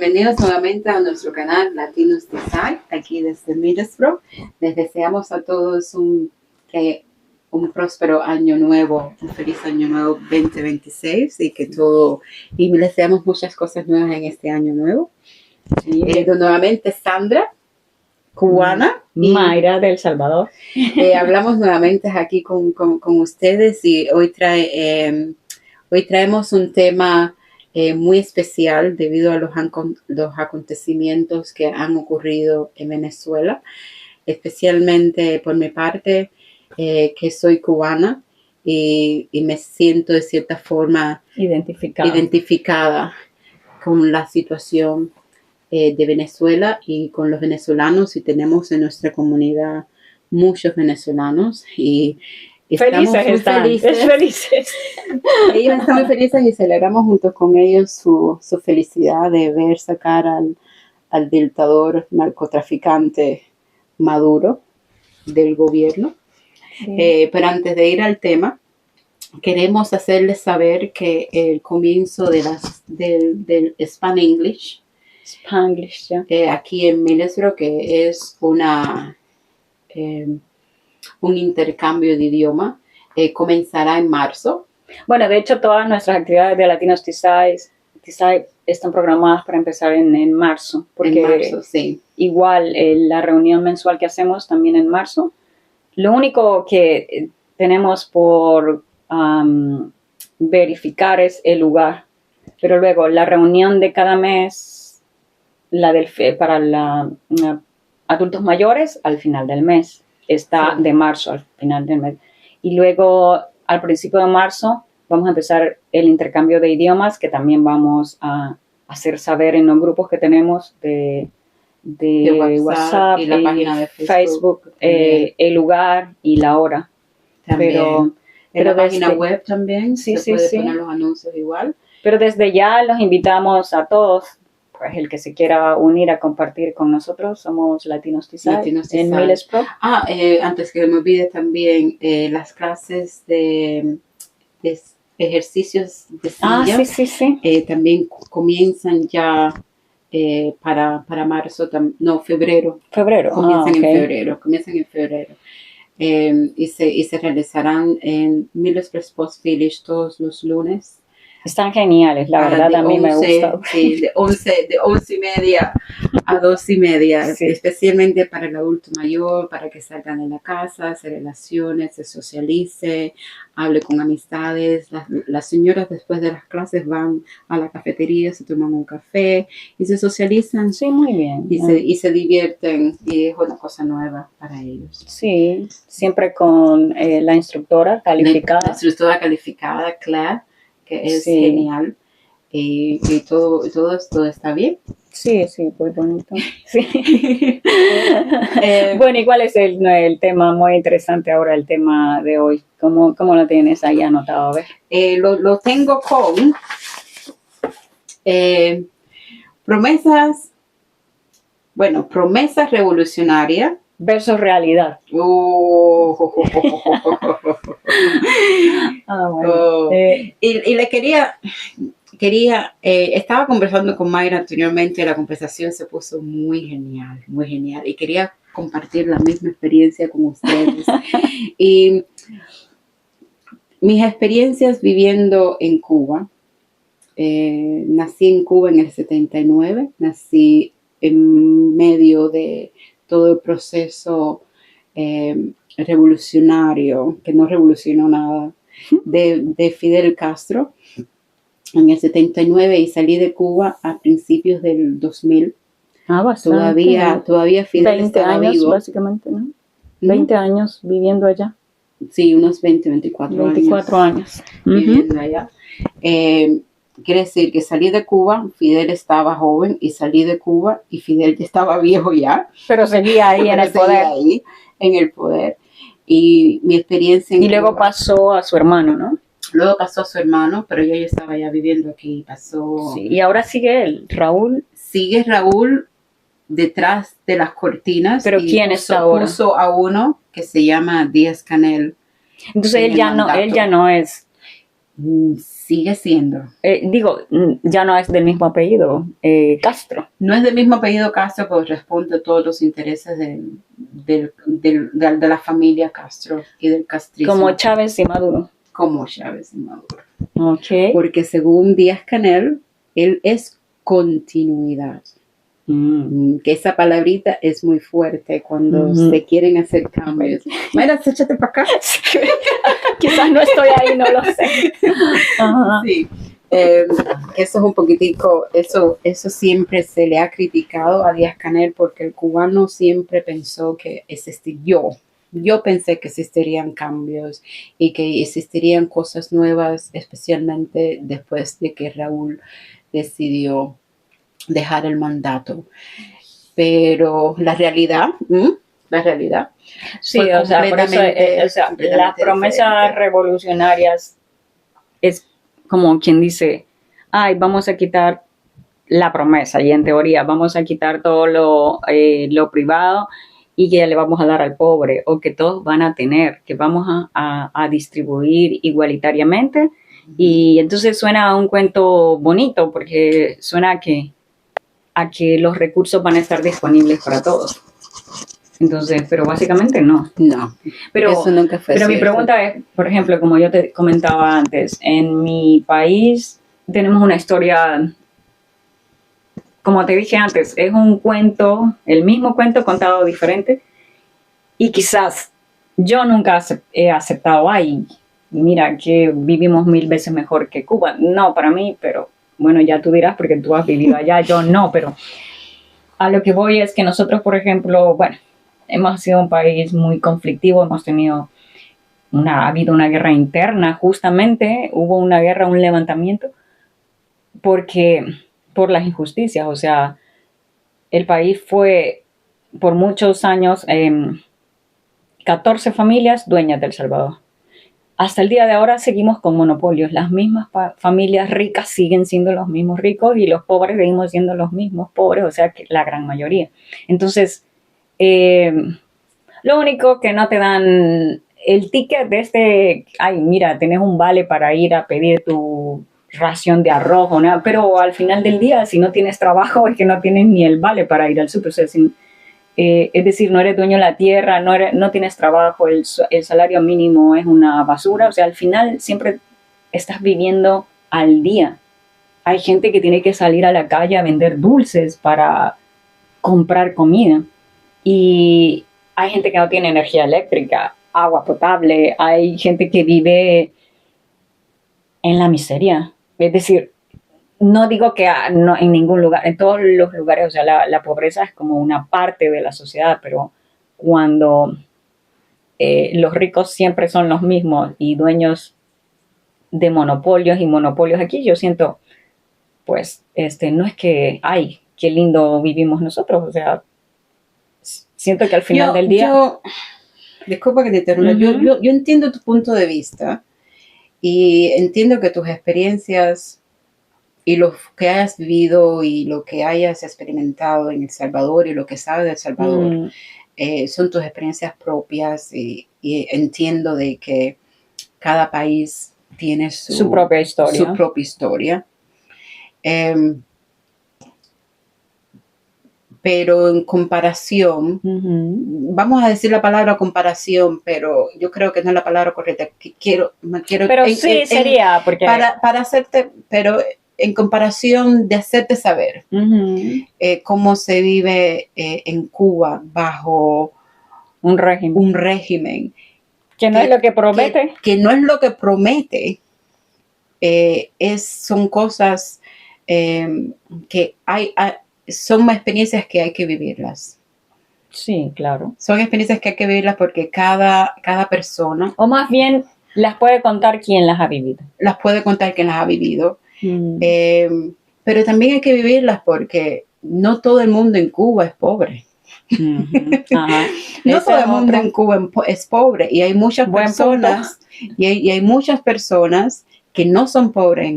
bienvenidos nuevamente a nuestro canal Latinos Design, aquí desde Middlesbrough. Les deseamos a todos un próspero año nuevo, un feliz año nuevo 2026 y les deseamos muchas cosas nuevas en este año nuevo. Sí. Nuevamente Sandra, cubana, y Mayra del Salvador. Hablamos nuevamente aquí con ustedes y hoy traemos un tema muy especial debido a los acontecimientos que han ocurrido en Venezuela, especialmente por mi parte, que soy cubana y me siento de cierta forma identificada con la situación de Venezuela y con los venezolanos, y tenemos en nuestra comunidad muchos venezolanos y estamos felices. Ellos están muy felices y celebramos junto con ellos su felicidad de ver sacar al dictador narcotraficante Maduro del gobierno. Sí. Pero antes de ir al tema, queremos hacerles saber que el comienzo del Spanglish, yeah. Aquí en Middlesbrough, que es un intercambio de idioma, comenzará en marzo. Bueno, de hecho, todas nuestras actividades de Latinos Design están programadas para empezar en marzo. Porque en marzo, sí. Igual la reunión mensual que hacemos también en marzo. Lo único que tenemos por verificar es el lugar. Pero luego la reunión de cada mes, para adultos mayores, al final del mes. Está de marzo al final del mes. Y luego, al principio de marzo, vamos a empezar el intercambio de idiomas, que también vamos a hacer saber en los grupos que tenemos de WhatsApp y la página de Facebook, el lugar y la hora. También. En la página web también se puede poner los anuncios igual. Pero desde ya los invitamos a todos. Pues el que se quiera unir a compartir con nosotros, somos Latinos Design en Middlesbrough. Antes que me olvide también, las clases de ejercicios de silla sí. También comienzan ya para marzo, febrero. Comienzan en febrero. Y se realizarán en Middlesbrough Sports Village todos los lunes. Están geniales, la verdad, a mí me gusta. Sí, de 11:30 a 2:30, sí. Especialmente para el adulto mayor, para que salgan de la casa, se relacione, se socialice, hable con amistades. Las señoras después de las clases van a la cafetería, se toman un café y se socializan. Sí, muy bien. Y se divierten, y es una cosa nueva para ellos. Sí, siempre con la instructora calificada. La instructora calificada, Claire, que es genial, y todo está bien. Sí, muy bonito. Sí. Bueno, ¿y cuál es el tema muy interesante ahora, el tema de hoy? ¿Cómo lo tienes ahí anotado? A ver. Lo tengo con promesas revolucionarias versus realidad. Bueno. Y le quería estaba conversando con Mayra anteriormente, la conversación se puso muy genial, y quería compartir la misma experiencia con ustedes. Y mis experiencias viviendo en Cuba, nací en Cuba en el 79, nací en medio de todo el proceso revolucionario, que no revolucionó nada, de Fidel Castro en el 79, y salí de Cuba a principios del 2000. Bastante. Todavía Fidel 20 estaba años, vivo. Básicamente, ¿no? 20 años viviendo allá. Sí, unos 24 años. Viviendo allá. Quiere decir que salí de Cuba, Fidel estaba joven, y salí de Cuba y Fidel ya estaba viejo ya. Pero seguía ahí en el poder. Y mi experiencia en Cuba, luego pasó a su hermano, ¿no? Luego pasó a su hermano, pero yo estaba ya viviendo aquí. Sí, y ahora sigue él, Raúl. Sigue Raúl detrás de las cortinas. ¿Pero quién está ahora? Puso a uno que se llama Díaz-Canel. Entonces él ya no es Sigue siendo. Ya no es del mismo apellido, Castro. No es del mismo apellido Castro, pero responde a todos los intereses de la familia Castro y del castrismo. Como Chávez y Maduro. Como Chávez y Maduro. Okay. Porque según Díaz-Canel, él es continuidad. Que esa palabrita es muy fuerte cuando se quieren hacer cambios. Mira, échate para acá. Quizás no estoy ahí, no lo sé. Sí. Eso es un poquitico, eso siempre se le ha criticado a Díaz-Canel porque el cubano siempre pensó que yo pensé que existirían cambios y que existirían cosas nuevas, especialmente después de que Raúl decidió dejar el mandato. Pero la realidad sí, o sea, por eso, las promesas revolucionarias es como quien dice, ay, vamos a quitar la promesa, y en teoría vamos a quitar todo lo privado y que le vamos a dar al pobre, o que todos van a tener, que vamos a distribuir igualitariamente. Y entonces suena a un cuento bonito, porque suena a que los recursos van a estar disponibles para todos. Entonces, pero básicamente no. No, pero eso nunca fue Pero cierto. Mi pregunta es, por ejemplo, como yo te comentaba antes, en mi país tenemos una historia, como te dije antes, es un cuento, el mismo cuento contado diferente, y quizás yo nunca he aceptado, ay, mira que vivimos 1000 veces mejor que Cuba. No, para mí, pero bueno, ya tú dirás porque tú has vivido allá, yo no, pero a lo que voy es que nosotros, por ejemplo, bueno, hemos sido un país muy conflictivo, ha habido una guerra interna, justamente hubo una guerra, un levantamiento, por las injusticias, o sea, el país fue por muchos años 14 familias dueñas de El Salvador. Hasta el día de ahora seguimos con monopolios. Las mismas familias ricas siguen siendo los mismos ricos y los pobres seguimos siendo los mismos pobres, o sea, que la gran mayoría. Entonces, lo único que no te dan el ticket de ay, mira, tenés un vale para ir a pedir tu ración de arroz o nada, pero al final del día, si no tienes trabajo, es que no tienes ni el vale para ir al súper. O sea, es decir, no eres dueño de la tierra, no tienes trabajo, el salario mínimo es una basura, o sea, al final siempre estás viviendo al día. Hay gente que tiene que salir a la calle a vender dulces para comprar comida, y hay gente que no tiene energía eléctrica, agua potable, hay gente que vive en la miseria. Es decir, no digo que no, en ningún lugar, en todos los lugares, o sea, la pobreza es como una parte de la sociedad, pero cuando los ricos siempre son los mismos y dueños de monopolios y monopolios aquí, yo siento, pues, no es que, ay, qué lindo vivimos nosotros, o sea, siento que al final del día... Disculpa que te interrumpa, yo entiendo tu punto de vista y entiendo que tus experiencias y lo que hayas vivido y lo que hayas experimentado en El Salvador y lo que sabes de El Salvador son tus experiencias propias, y entiendo de que cada país tiene su propia historia. Pero en comparación, vamos a decir la palabra comparación, pero yo creo que no es la palabra correcta. Pero sería, porque... Para hacerte, pero en comparación de hacerte saber cómo se vive en Cuba bajo un régimen. Que no es lo que promete. Que no es lo que promete. Son cosas que son experiencias que hay que vivirlas. Sí, claro. Son experiencias que hay que vivirlas porque cada persona... O más bien, las puede contar quien las ha vivido. Las puede contar quien las ha vivido. Pero también hay que vivirlas porque no todo el mundo en Cuba es pobre. Ajá. No todo el mundo en Cuba es pobre. Y hay muchas personas... Y hay muchas personas que no son pobres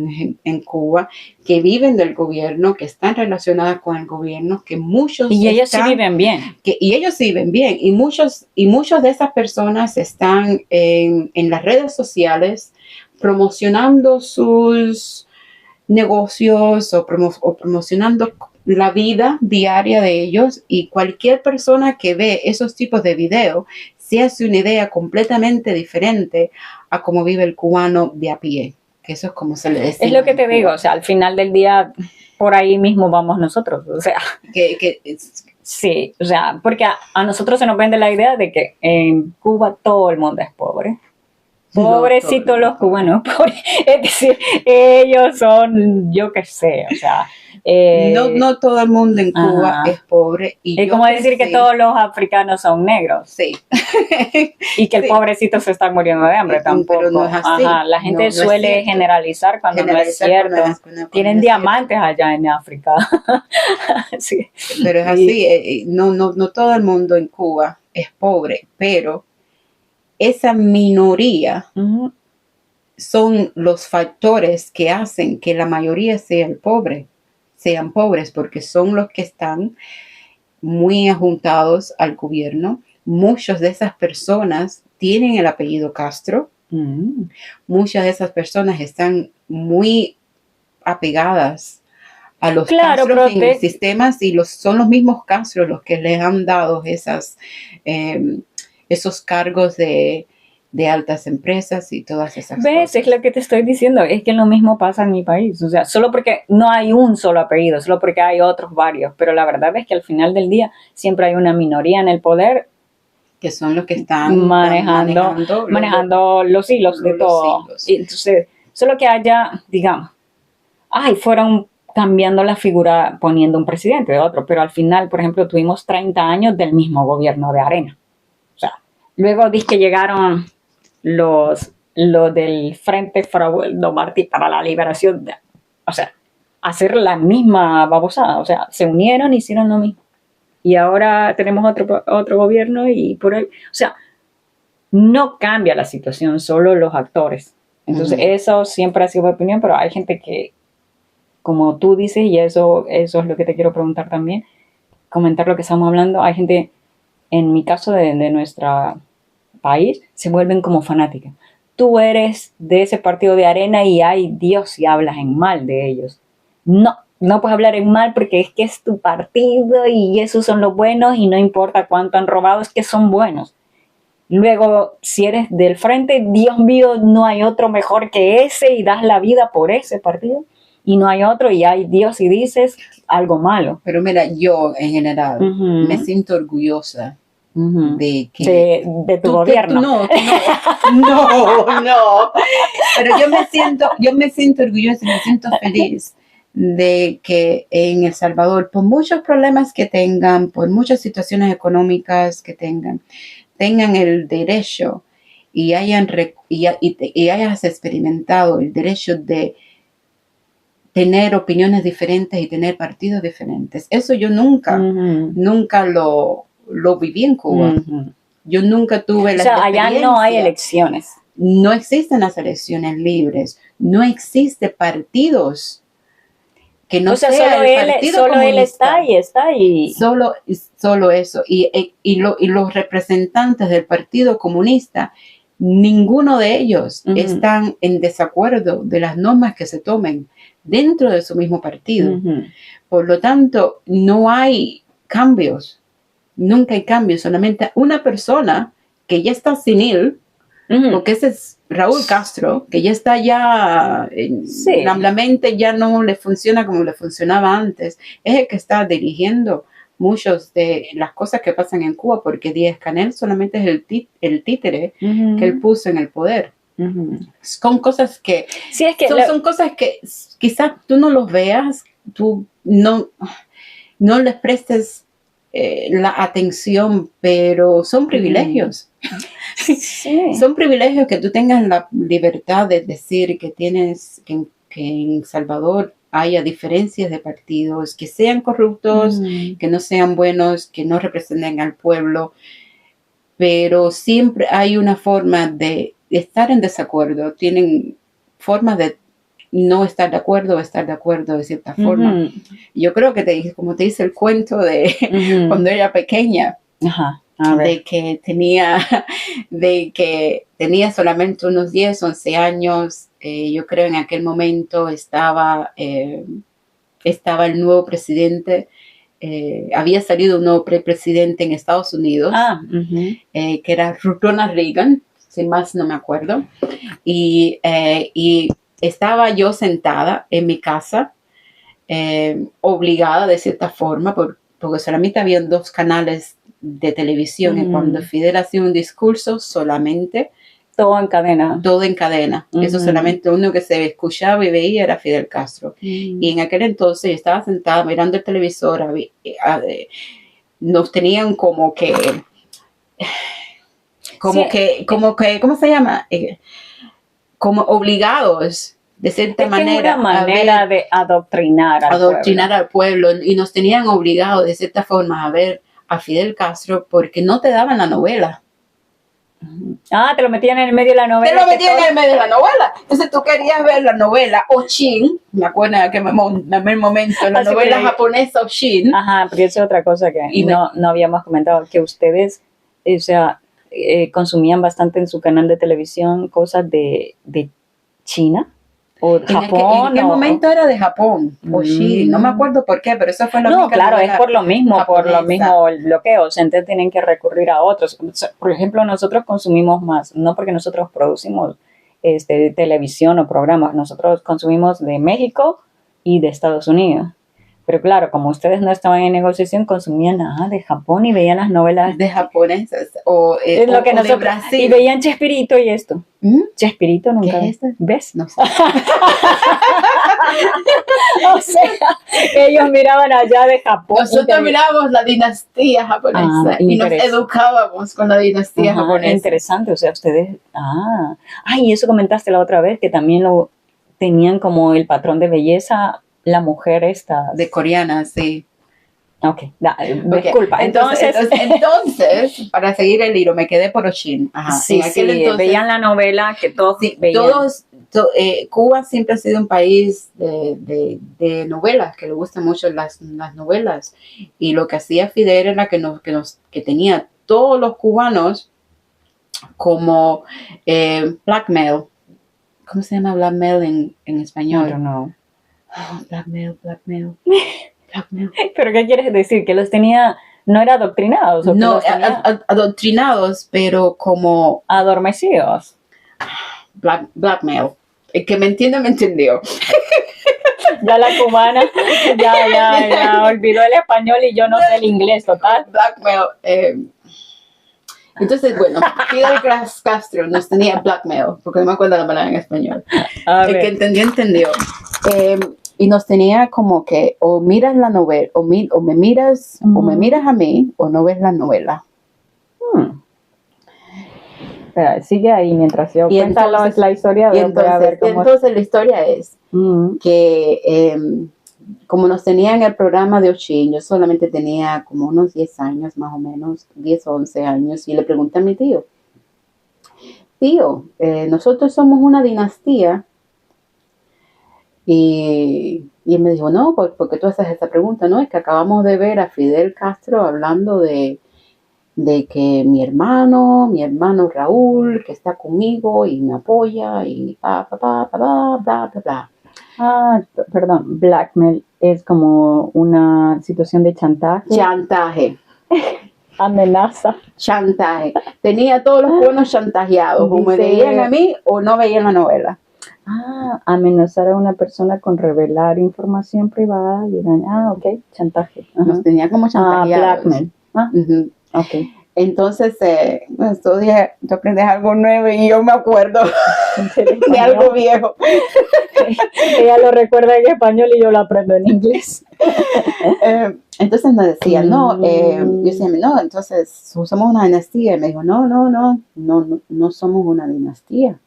en Cuba, que viven del gobierno, que están relacionadas con el gobierno, que muchos... Y ellos sí viven bien. Y ellos sí viven bien. Y muchas de esas personas están en las redes sociales promocionando sus negocios o promocionando la vida diaria de ellos, y cualquier persona que ve esos tipos de videos se hace una idea completamente diferente a cómo vive el cubano de a pie, que eso es como se le decía. Es lo que te digo, o sea, al final del día por ahí mismo vamos nosotros, o sea, sí, o sea, porque a nosotros se nos vende la idea de que en Cuba todo el mundo es pobre. Pobrecitos los cubanos, es decir, ellos son, yo qué sé, o sea... no todo el mundo en Cuba es pobre. Y es como decir que todos los africanos son negros. Sí. Y que el pobrecito se está muriendo de hambre tampoco. Pero no es así. La gente suele generalizar cuando no es cierto. Tienen diamantes allá en África. Sí. Pero es así, no todo el mundo en Cuba es pobre, pero esa minoría son los factores que hacen que la mayoría sean pobres, porque son los que están muy ajuntados al gobierno. Muchas de esas personas tienen el apellido Castro. Muchas de esas personas están muy apegadas a los Castros en el sistema, y son los mismos Castros los que les han dado esos cargos de altas empresas y todas esas cosas. Es lo que te estoy diciendo, es que lo mismo pasa en mi país, o sea, solo porque no hay un solo apellido, solo porque hay otros varios, pero la verdad es que al final del día siempre hay una minoría en el poder que son los que están manejando los hilos de todo. Y entonces, solo que haya, digamos, fueron cambiando la figura, poniendo un presidente de otro, pero al final, por ejemplo, tuvimos 30 años del mismo gobierno de Arena. O sea, luego dice que llegaron los del Frente Fraudo Martí para la Liberación, o sea, hacer la misma babosada, o sea, se unieron y hicieron lo mismo. Y ahora tenemos otro gobierno y por ahí, o sea, no cambia la situación, solo los actores. Entonces, eso siempre ha sido mi opinión, pero hay gente que, como tú dices, y eso es lo que te quiero preguntar también, comentar lo que estamos hablando, hay gente, en mi caso de nuestro país, se vuelven como fanáticas. Tú eres de ese partido de Arena y ay Dios si hablas en mal de ellos. No puedes hablar en mal porque es que es tu partido y esos son los buenos y no importa cuánto han robado, es que son buenos. Luego, si eres del frente, Dios mío, no hay otro mejor que ese y das la vida por ese partido. Y no hay otro y hay Dios y dices algo malo. Pero mira, yo en general me siento orgullosa de que... De tu gobierno. No. Pero yo me siento orgullosa y me siento feliz de que en El Salvador, por muchos problemas que tengan, por muchas situaciones económicas que tengan el derecho y hayas experimentado el derecho de tener opiniones diferentes y tener partidos diferentes. Eso yo nunca lo viví en Cuba. Yo nunca tuve la experiencia. Allá no hay elecciones. No existen las elecciones libres. No existen partidos que no sea el partido solo comunista. Él está y Solo eso. Y los representantes del Partido Comunista, ninguno de ellos están en desacuerdo de las normas que se tomen dentro de su mismo partido. Por lo tanto, no hay cambios. Nunca hay cambios. Solamente una persona que ya está senil, porque ese es Raúl Castro, que ya está la mente ya no le funciona como le funcionaba antes, es el que está dirigiendo muchas de las cosas que pasan en Cuba, porque Díaz-Canel solamente es el títere que él puso en el poder. Son cosas que, son cosas que quizás tú no los veas, tú no les prestes la atención, pero son privilegios. Sí. Son privilegios que tú tengas la libertad de decir que en Salvador haya diferencias de partidos, que sean corruptos, que no sean buenos, que no representen al pueblo, pero siempre hay una forma de estar en desacuerdo. Tienen formas de no estar de acuerdo o estar de acuerdo de cierta forma. Yo creo que como te dice el cuento de cuando era pequeña, A ver. de que tenía solamente unos 10, 11 años. Yo creo en aquel momento estaba el nuevo presidente, había salido un nuevo presidente en Estados Unidos, que era Ronald Reagan, sin más no me acuerdo, y estaba yo sentada en mi casa, obligada de cierta forma, porque solamente habían 2 canales de televisión, y cuando Fidel hacía un discurso solamente todo en cadena. Todo en cadena. Eso solamente uno que se escuchaba y veía era Fidel Castro. Y en aquel entonces yo estaba sentada mirando el televisor, nos tenían como que, ¿cómo se llama? Como obligados, de cierta manera. Es una manera de adoctrinar al pueblo. Y nos tenían obligados, de cierta forma, a ver a Fidel Castro porque no te daban la novela. Te lo metían en el medio de la novela. Te lo metían en el medio de la novela. Entonces tú querías ver la novela Oshin, me acuerdo que en aquel momento, la novela japonesa Oshin. Ajá, porque eso es otra cosa que no habíamos comentado, que ustedes, o sea, consumían bastante en su canal de televisión cosas de China. ¿O Japón? En qué momento era de Japón? Oshin, no me acuerdo por qué, pero eso fue No, claro, es por lo mismo el bloqueo. O sea, entonces tienen que recurrir a otros. Por ejemplo, nosotros consumimos más, no porque nosotros producimos televisión o programas, nosotros consumimos de México y de Estados Unidos. Pero claro, como ustedes no estaban en negociación, consumían de Japón y veían las novelas de japonesas o de Brasil. Y veían Chespirito y esto. Chespirito nunca. ¿Qué es esto? ¿Ves? No sé. O sea, ellos miraban allá de Japón. Nosotros mirábamos la dinastía japonesa y nos educábamos con la dinastía japonesa. Interesante, o sea, ustedes... y eso comentaste la otra vez, que también lo tenían como el patrón de belleza, la mujer esta. De coreana, sí. Ok, disculpa. Entonces, para seguir el hilo, me quedé por Oshin. Ajá. Sí, entonces, veían la novela que todos veían. Cuba siempre ha sido un país de novelas, que le gustan mucho las novelas. Y lo que hacía Fidel era que tenía todos los cubanos como blackmail. ¿Cómo se llama blackmail en español? I don't know. Blackmail. ¿Pero qué quieres decir? ¿Que los tenía, no era adoctrinados? ¿O no, adoctrinados, pero como... adormecidos. Blackmail. El que me entiende, me entendió. Ya la cubana, ya olvidó el español y yo no sé el inglés, total. Blackmail. Entonces, bueno, Fidel Castro nos tenía blackmail, porque no me acuerdo la palabra en español. El que entendió. Y nos tenía como que o miras la novela, o me miras a mí, o no ves la novela. Espera, sigue ahí mientras yo cuento la historia. Entonces la historia es que como nos tenía en el programa de Oshin, yo solamente tenía como unos 10 años más o menos, 10 o 11 años, y le pregunté a mi tío, nosotros somos una dinastía. Y él me dijo, no, ¿por qué tú haces esa pregunta? No, es que acabamos de ver a Fidel Castro hablando de que mi hermano Raúl, que está conmigo y me apoya y bla, bla, bla. Perdón, blackmail es como una situación de chantaje. Chantaje. Amenaza. Chantaje. Tenía a todos los buenos chantajeados, o me veían a mí o no veían la novela. Amenazar a una persona con revelar información privada y ok, chantaje. Nos tenía como chantajeados. Blackmail. Okay. Entonces, estos días tú aprendes algo nuevo y yo me acuerdo de algo viejo. Ella lo recuerda en español y yo lo aprendo en inglés. Entonces me decía, yo decía, no, entonces somos una dinastía. Y me dijo, no somos una dinastía.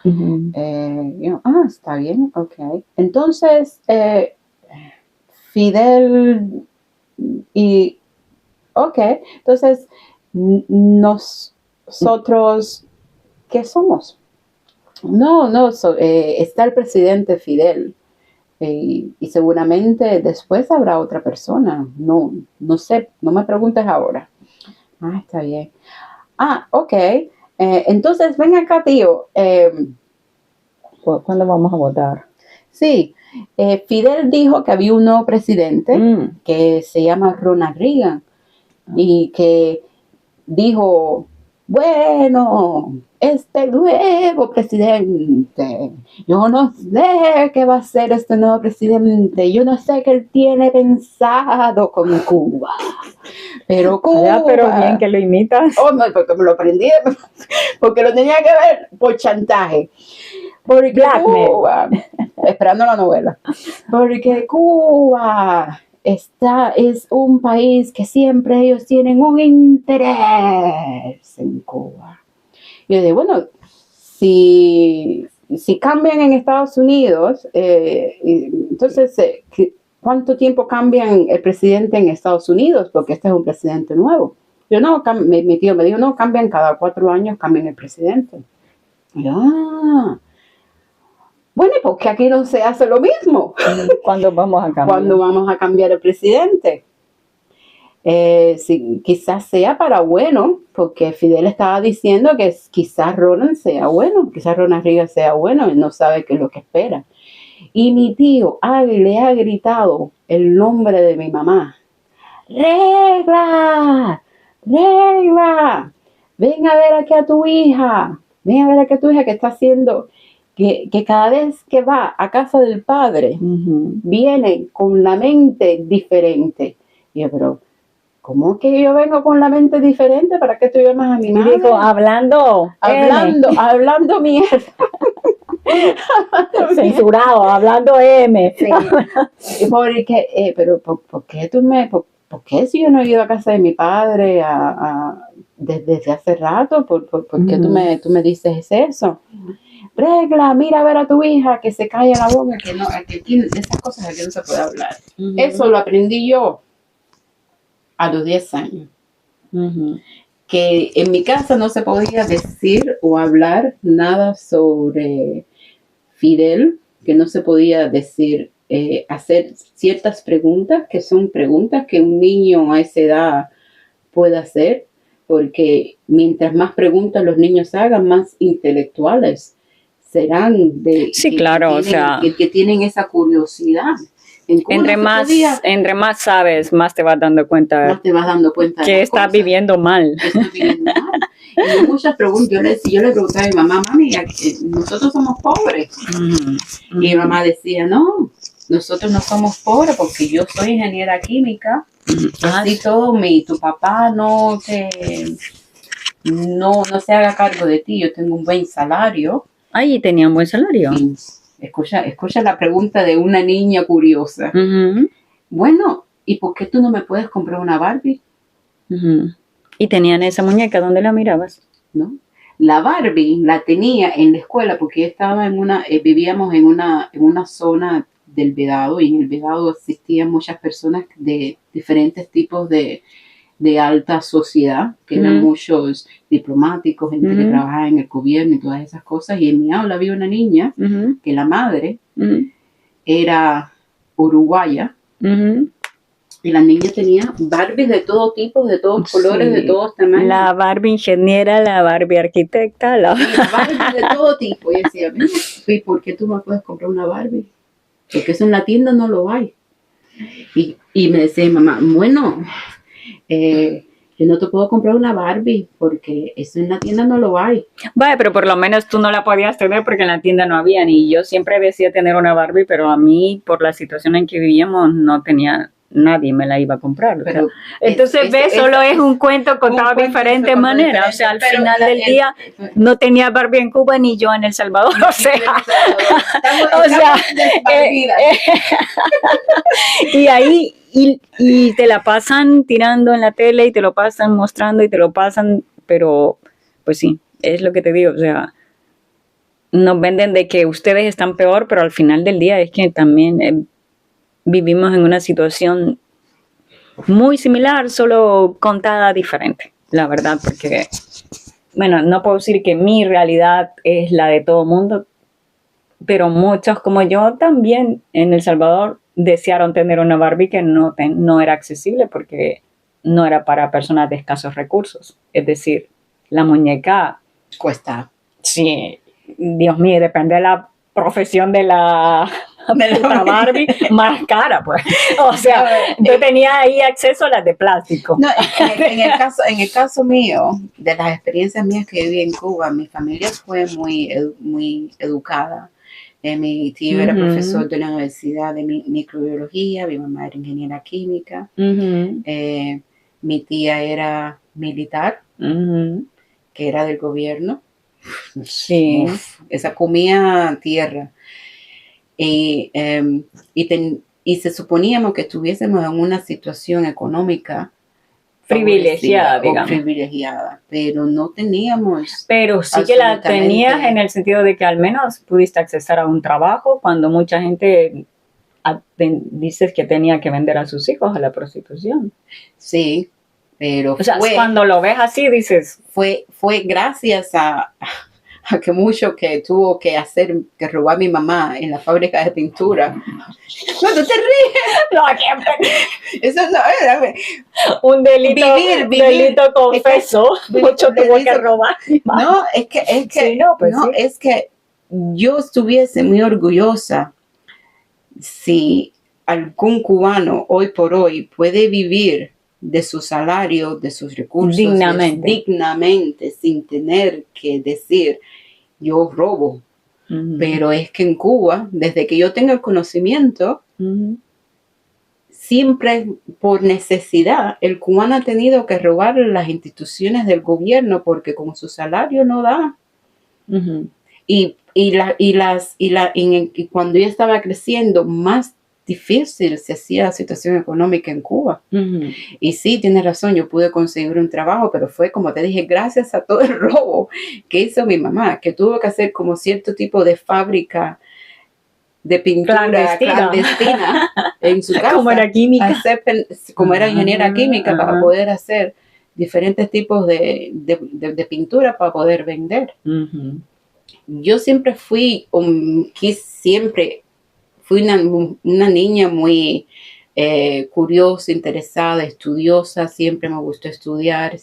Está bien, ok. Entonces, Fidel entonces nosotros, ¿qué somos? Está el presidente Fidel y seguramente después habrá otra persona. No sé, no me preguntes ahora. Está bien. Ok. Entonces, ven acá, tío. ¿Cuándo vamos a votar? Sí, Fidel dijo que había un nuevo presidente que se llama Ronald Reagan y que dijo, bueno, este nuevo presidente, yo no sé qué va a hacer este nuevo presidente, yo no sé qué él tiene pensado con Cuba, pero Cuba... pero bien que lo imitas. Oh, no, porque me lo aprendí, porque lo tenía que ver por chantaje. Porque Cuba, esperando la novela, porque Cuba es un país que siempre ellos tienen un interés en Cuba. Y yo digo, bueno, si cambian en Estados Unidos, entonces, ¿cuánto tiempo cambian el presidente en Estados Unidos? Porque este es un presidente nuevo. Yo no, mi tío me dijo, no, cambian cada 4 años, cambian el presidente. Y yo, bueno, ¿y por qué aquí no se hace lo mismo? ¿Cuándo vamos a cambiar? ¿Cuándo vamos a cambiar el presidente? Sí, quizás sea para bueno, porque Fidel estaba diciendo que quizás Ronald sea bueno, quizás Ronald Reagan sea bueno, él no sabe qué es lo que espera. Y mi tío le ha gritado el nombre de mi mamá. ¡Regla! ¡Regla! Ven a ver aquí a tu hija. Ven a ver aquí a tu hija que está haciendo... Que cada vez que va a casa del padre, viene con la mente diferente. Y yo, pero, ¿cómo que yo vengo con la mente diferente? ¿Para qué tú llamas a mi madre? Digo, hablando mierda. Censurado, hablando M. Sí. Porque, pero, ¿por qué por qué si yo no he ido a casa de mi padre desde hace rato? ¿Por qué tú me dices eso? Regla, mira a ver a tu hija, que se calle la boca, que no, esas cosas de que no se puede hablar. Eso lo aprendí yo a los 10 años. Que en mi casa no se podía decir o hablar nada sobre Fidel, que no se podía decir, hacer ciertas preguntas, que son preguntas que un niño a esa edad puede hacer, porque mientras más preguntas los niños hagan, más intelectuales serán que tienen esa curiosidad. Entre más sabes, más te vas dando cuenta que estás viviendo mal. Y muchas preguntas, yo le preguntaba a mi mamá, mami, nosotros somos pobres. Y mi mamá decía, no, nosotros no somos pobres porque yo soy ingeniera química. Así todo, tu papá no se haga cargo de ti, yo tengo un buen salario. Ahí tenía un buen salario. Escucha la pregunta de una niña curiosa. Bueno, ¿y por qué tú no me puedes comprar una Barbie? ¿Y tenían esa muñeca? ¿Dónde la mirabas? ¿No? La Barbie la tenía en la escuela porque estaba vivíamos en una zona del Vedado, y en el Vedado existían muchas personas de diferentes tipos de alta sociedad, que eran muchos diplomáticos, gente que trabajaba en el gobierno y todas esas cosas. Y en mi aula había una niña que la madre era uruguaya, y la niña tenía Barbies de todo tipo, de todos colores, de todos tamaños. La Barbie ingeniera, la Barbie arquitecta, la Barbie de todo tipo. Y decía, ¿y por qué tú no puedes comprar una Barbie? Porque eso en la tienda no lo hay. Y me decía mamá, bueno, yo no te puedo comprar una Barbie porque eso en la tienda no lo hay. Vale, pero por lo menos tú no la podías tener porque en la tienda no había. Y yo siempre decía tener una Barbie, pero a mí, por la situación en que vivíamos, no tenía... nadie me la iba a comprar. Pero entonces, solo es un cuento contado de diferentes maneras. O sea, al final del día no tenía Barbie en Cuba ni yo en El Salvador. O sea, y ahí y te la pasan tirando en la tele y te lo pasan mostrando y te lo pasan, pero pues sí, es lo que te digo. O sea, nos venden de que ustedes están peor, pero al final del día es que también vivimos en una situación muy similar, solo contada diferente, la verdad, porque, bueno, no puedo decir que mi realidad es la de todo el mundo, pero muchos como yo también en El Salvador desearon tener una Barbie que no era accesible porque no era para personas de escasos recursos. Es decir, la muñeca, Cuesta. sí, Dios mío, depende de la profesión de la Barbie, más cara, pues. O sea, yo tenía ahí acceso a las de plástico. No, en el caso mío, de las experiencias mías que viví en Cuba, mi familia fue muy educada. Mi tío era profesor de la Universidad de Microbiología, mi mamá era ingeniera química, mi tía era militar, que era del gobierno. Sí. Esa comía tierra. Y se suponíamos que estuviésemos en una situación económica privilegiada, digamos. Privilegiada, pero no teníamos. Pero sí que la tenías en el sentido de que al menos pudiste accesar a un trabajo cuando mucha gente dices que tenía que vender a sus hijos a la prostitución. Sí, pero o sea, cuando lo ves así dices. Fue gracias a que mucho que tuvo que robar mi mamá en la fábrica de pintura. No, tú te ríes. No, eso no era un delito, delito confeso. Mucho tuvo que robar. No, es que yo estuviese muy orgullosa si algún cubano hoy por hoy puede vivir de su salario, de sus recursos dignamente, sin tener que decir yo robo. Pero es que en Cuba, desde que yo tengo el conocimiento, siempre por necesidad, el cubano ha tenido que robar las instituciones del gobierno porque como su salario no da. Y cuando yo estaba creciendo, más difícil se hacía la situación económica en Cuba. Y sí, tienes razón, yo pude conseguir un trabajo, pero fue, como te dije, gracias a todo el robo que hizo mi mamá, que tuvo que hacer como cierto tipo de fábrica de pintura clandestina en su casa. Como era química. Como era ingeniera química, para poder hacer diferentes tipos de pintura para poder vender. Yo siempre fui una niña muy curiosa, interesada, estudiosa, siempre me gustó estudiar.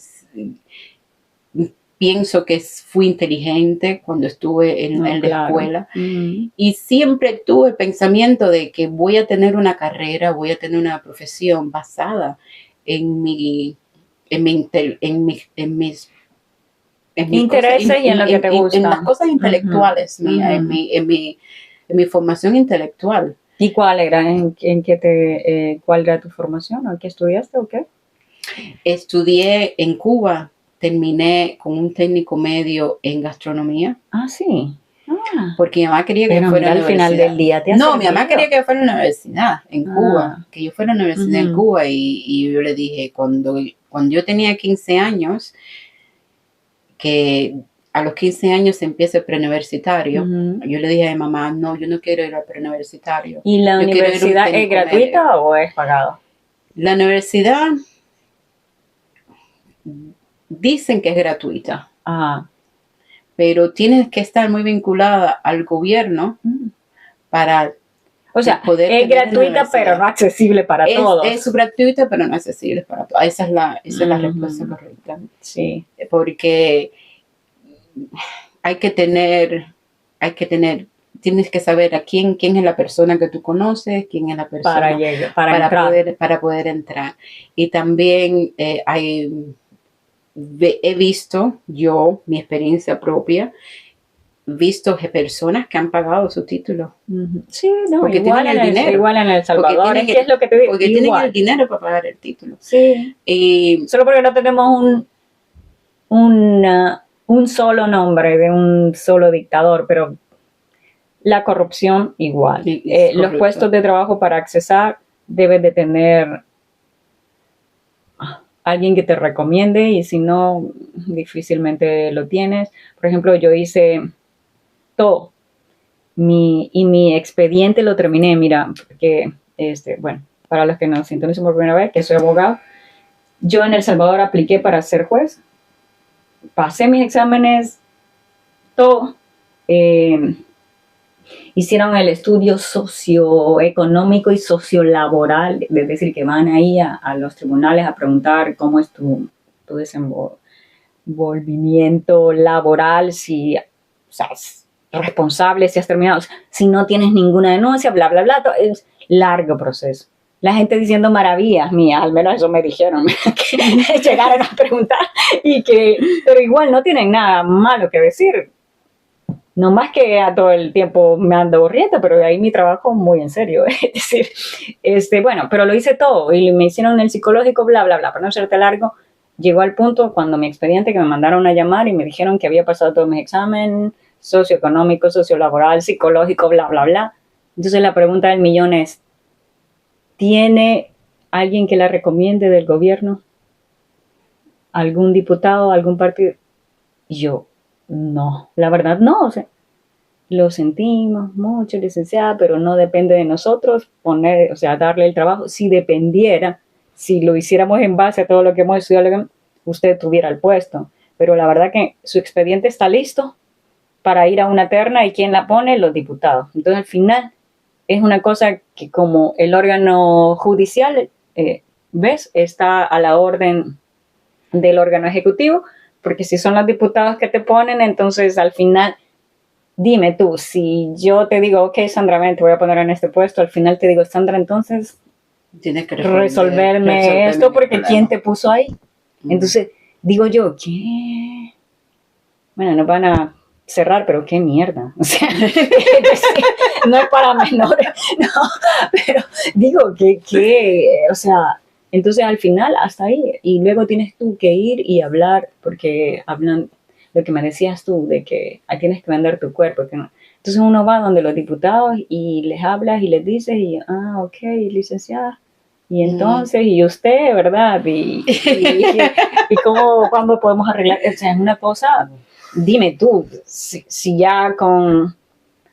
Pienso que fui inteligente cuando estuve en la escuela. Y siempre tuve el pensamiento de que voy a tener una carrera, voy a tener una profesión basada en mis intereses y en lo que te gusta. En las cosas intelectuales mías, en mi formación intelectual. ¿Y cuál era? ¿Cuál era tu formación? ¿O qué estudiaste o qué? Estudié en Cuba, terminé con un técnico medio en gastronomía. Ah, sí. Porque mi mamá quería que yo fuera a la universidad. Al final del día mi mamá quería que yo fuera a la universidad en Cuba. Que yo fuera a la universidad en Cuba. Y yo le dije, cuando yo tenía 15 años, que a los 15 años empieza el preuniversitario, yo le dije a mi mamá, no, yo no quiero ir al preuniversitario. ¿Y la universidad es gratuita o es pagada? La universidad dicen que es gratuita, pero tienes que estar muy vinculada al gobierno para poder es gratuita pero no accesible para todos. Es gratuita pero no accesible para todos. Esa es la respuesta correcta. Sí. Porque tienes que saber quién es la persona que tú conoces, quién es la persona para poder entrar. Y también he visto yo, mi experiencia propia, visto personas que han pagado su título. Sí, no, porque igual tienen el dinero. Igual en El Salvador. ¿Qué es lo que te digo? Porque tienen el dinero para pagar el título. Sí. Solo porque no tenemos un solo nombre de un solo dictador, pero la corrupción igual. Los puestos de trabajo para accesar debes de tener alguien que te recomiende y si no, difícilmente lo tienes. Por ejemplo, yo hice todo y mi expediente lo terminé, mira, porque, para los que nos sintonizan por primera vez, que soy abogado, yo en El Salvador apliqué para ser juez, pasé mis exámenes, todo, hicieron el estudio socioeconómico y sociolaboral, es decir, que van ahí a los tribunales a preguntar cómo es tu desenvolvimiento laboral, si, o sea, responsable, si has terminado, si no tienes ninguna denuncia, bla, bla, bla, es largo proceso. La gente diciendo maravillas mías, al menos eso me dijeron, que llegaron a preguntar, pero igual no tienen nada malo que decir. No más que a todo el tiempo me ando aburriendo, pero de ahí mi trabajo muy en serio. Es decir, bueno, pero lo hice todo y me hicieron el psicológico, bla, bla, bla. Para no hacerte largo, llegó al punto cuando mi expediente que me mandaron a llamar y me dijeron que había pasado todos mis exámenes, socioeconómico, sociolaboral, psicológico, bla, bla, bla. Entonces la pregunta del millón es, ¿tiene alguien que la recomiende del gobierno? ¿Algún diputado, algún partido? Y yo, no, la verdad no, o sea, lo sentimos mucho, licenciada, pero no depende de nosotros darle el trabajo. Si dependiera, si lo hiciéramos en base a todo lo que hemos estudiado, usted tuviera el puesto. Pero la verdad que su expediente está listo para ir a una terna y ¿quién la pone? Los diputados. Entonces, al final, es una cosa que como el órgano judicial, ¿ves? Está a la orden del órgano ejecutivo, porque si son los diputados que te ponen, entonces al final, dime tú, si yo te digo, ok, Sandra, ven, te voy a poner en este puesto, al final te digo, Sandra, entonces tienes que resolverme esto, porque ¿quién te puso ahí? Entonces, digo yo, ¿qué? Bueno, nos van a cerrar, pero qué mierda. O sea, no es para menores, no, pero digo que, o sea, entonces al final hasta ahí, y luego tienes tú que ir y hablar, porque hablan lo que me decías tú, de que ahí tienes que vender tu cuerpo, que no. Entonces uno va donde los diputados y les hablas y les dices, y ok, licenciada, y entonces, y usted, ¿verdad? Y cómo, cuándo podemos arreglar, o sea, es una cosa, dime tú, si ya con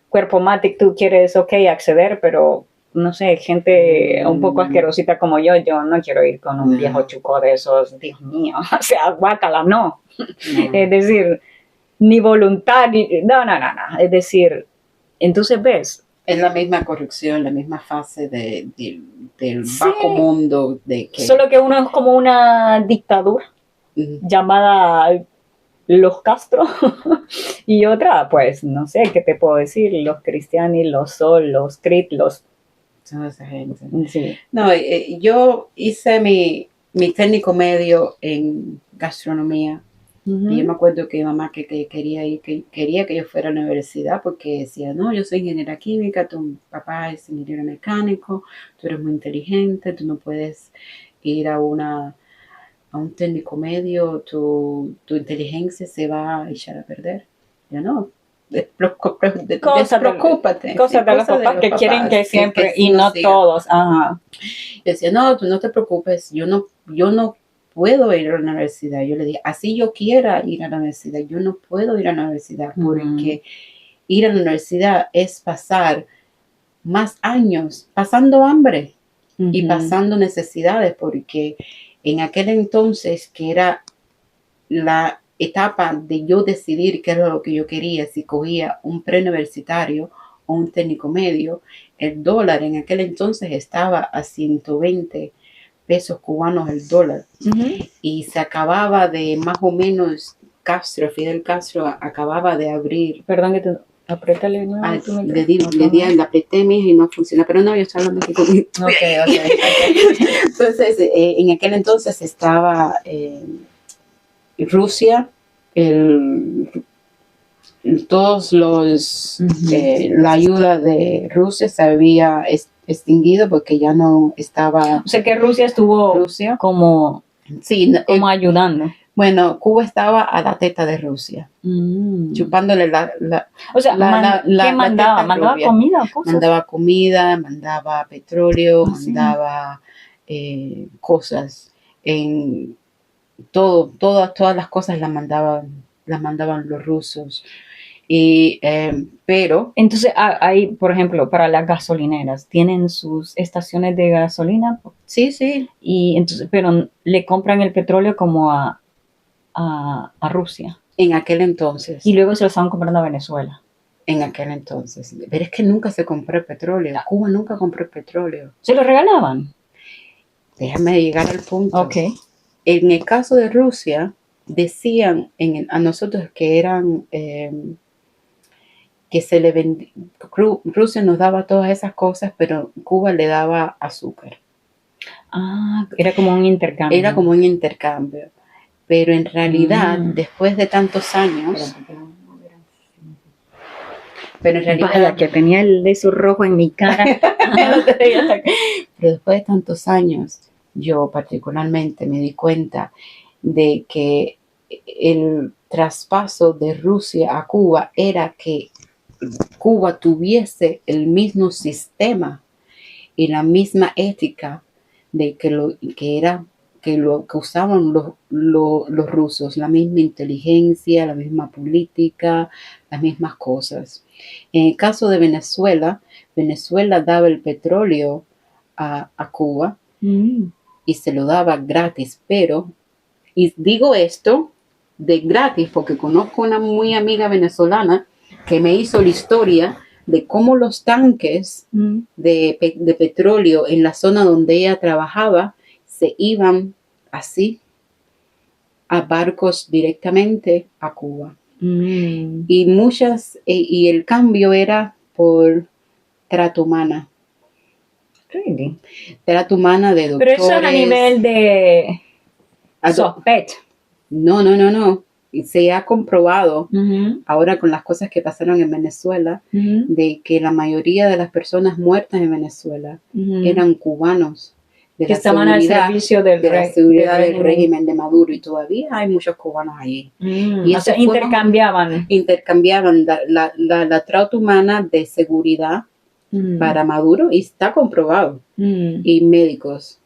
Cuerpo Matic tú quieres, ok, acceder, pero no sé, gente un poco asquerosita como yo no quiero ir con un viejo chuco de esos, Dios mío, o sea, guácala, no. Es decir, ni voluntad, no, es decir, entonces ves. Es la misma corrupción, la misma fase del bajo mundo. Solo que uno es como una dictadura llamada los Castro y otra, pues, no sé, ¿qué te puedo decir? Los Cristiani, los Sol, los Crit, toda esa gente. Sí. No, yo hice mi técnico medio en gastronomía. Y yo me acuerdo que mi mamá que quería que yo fuera a la universidad porque decía, no, yo soy ingeniera química, tu papá es ingeniero mecánico, tú eres muy inteligente, tú no puedes ir a un técnico medio, tu inteligencia se va a echar a perder. Yo no. Despreocúpate. Cosas de los papás que quieren que siempre, y no todos. Ajá. Yo decía, no, tú no te preocupes, yo no puedo ir a la universidad. Yo le dije, así yo quiera ir a la universidad, yo no puedo ir a la universidad porque ir a la universidad es pasar más años pasando hambre y pasando necesidades, porque en aquel entonces, que era la etapa de yo decidir qué era lo que yo quería, si cogía un preuniversitario o un técnico medio, el dólar en aquel entonces estaba a 120 pesos cubanos el dólar. Y se acababa de más o menos, Fidel Castro acababa de abrir. Perdón que te apriétale nuevo. Le apreté y no funciona, pero no, yo estaba hablando aquí conmigo. Okay. Entonces, en aquel entonces estaba Rusia, todos los la ayuda de Rusia se había extinguido porque ya no estaba. O sea que Rusia estuvo como ayudando. Bueno, Cuba estaba a la teta de Rusia, chupándole ¿qué mandaba? ¿Mandaba comida o cosas? Mandaba comida, mandaba petróleo, mandaba cosas. En todas las cosas las mandaban los rusos. Pero entonces ahí, por ejemplo, para las gasolineras, ¿tienen sus estaciones de gasolina? Sí. Y entonces, pero le compran el petróleo como a Rusia. En aquel entonces. Y luego se lo estaban comprando a Venezuela. en aquel entonces. Pero es que nunca se compró el petróleo. Cuba nunca compró el petróleo. ¿Se lo regalaban? Déjame llegar al punto. Ok. En el caso de Rusia, decían a nosotros que eran, que se le vendía, Rusia nos daba todas esas cosas, pero Cuba le daba azúcar. Ah, era como un intercambio. Era como un intercambio. Pero en realidad, después de tantos años, pero en realidad, vaya, que tenía el de su rojo en mi cara. pero después de tantos años, yo particularmente me di cuenta de que el traspaso de Rusia a Cuba era que Cuba tuviese el mismo sistema y la misma ética de que lo que usaban los rusos, la misma inteligencia, la misma política, las mismas cosas. En el caso de Venezuela, Venezuela daba el petróleo a Cuba y se lo daba gratis, pero, y digo esto de gratis porque conozco una muy amiga venezolana que me hizo la historia de cómo los tanques de petróleo en la zona donde ella trabajaba se iban así a barcos directamente a Cuba. Y el cambio era por trata humana. Really? Trata humana de doctores. Pero eso es a nivel de sospecha. No. Se ha comprobado ahora con las cosas que pasaron en Venezuela de que la mayoría de las personas muertas en Venezuela eran cubanos que estaban al servicio del régimen de Maduro, y todavía hay muchos cubanos allí. Y o sea, intercambiaban la trata humana de seguridad para Maduro, y está comprobado. Y médicos,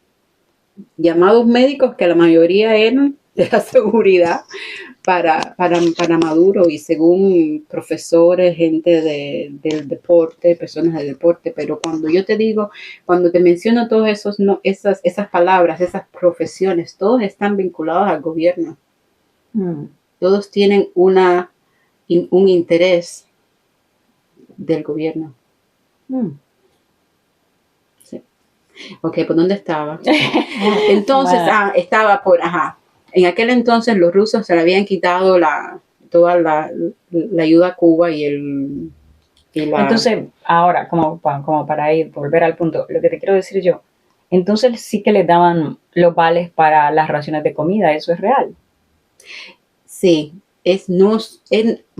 llamados médicos, que la mayoría eran de la seguridad para Maduro, y según profesores, gente del deporte, personas del deporte. Pero cuando yo te digo, cuando te menciono todos esas palabras, esas profesiones, todos están vinculados al gobierno. Todos tienen un interés del gobierno. Sí. Ok, ¿por dónde estaba? Entonces, estaba por, en aquel entonces los rusos se le habían quitado toda la ayuda a Cuba Entonces, ahora, como para volver al punto, lo que te quiero decir yo, entonces sí que les daban los vales para las raciones de comida, ¿eso es real? Sí,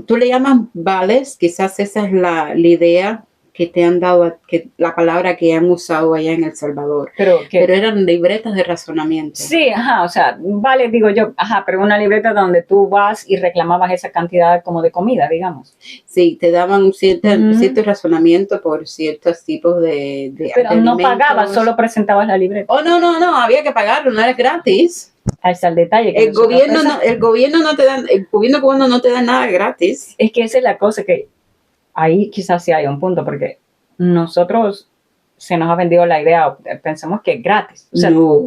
tú le llamas vales, quizás esa es la idea que te han dado, la palabra que han usado allá en El Salvador. Pero eran libretas de razonamiento. Sí, o sea, vale, digo yo, pero una libreta donde tú vas y reclamabas esa cantidad como de comida, digamos. Sí, te daban cierto razonamiento por ciertos tipos de pero no pagabas, solo presentabas la libreta. Oh, no, había que pagarlo, no era gratis. Ahí está el detalle. El gobierno cubano no te da nada gratis. Es que esa es la cosa, que ahí quizás sí hay un punto, porque nosotros se nos ha vendido la idea, pensamos que es gratis. O sea, no.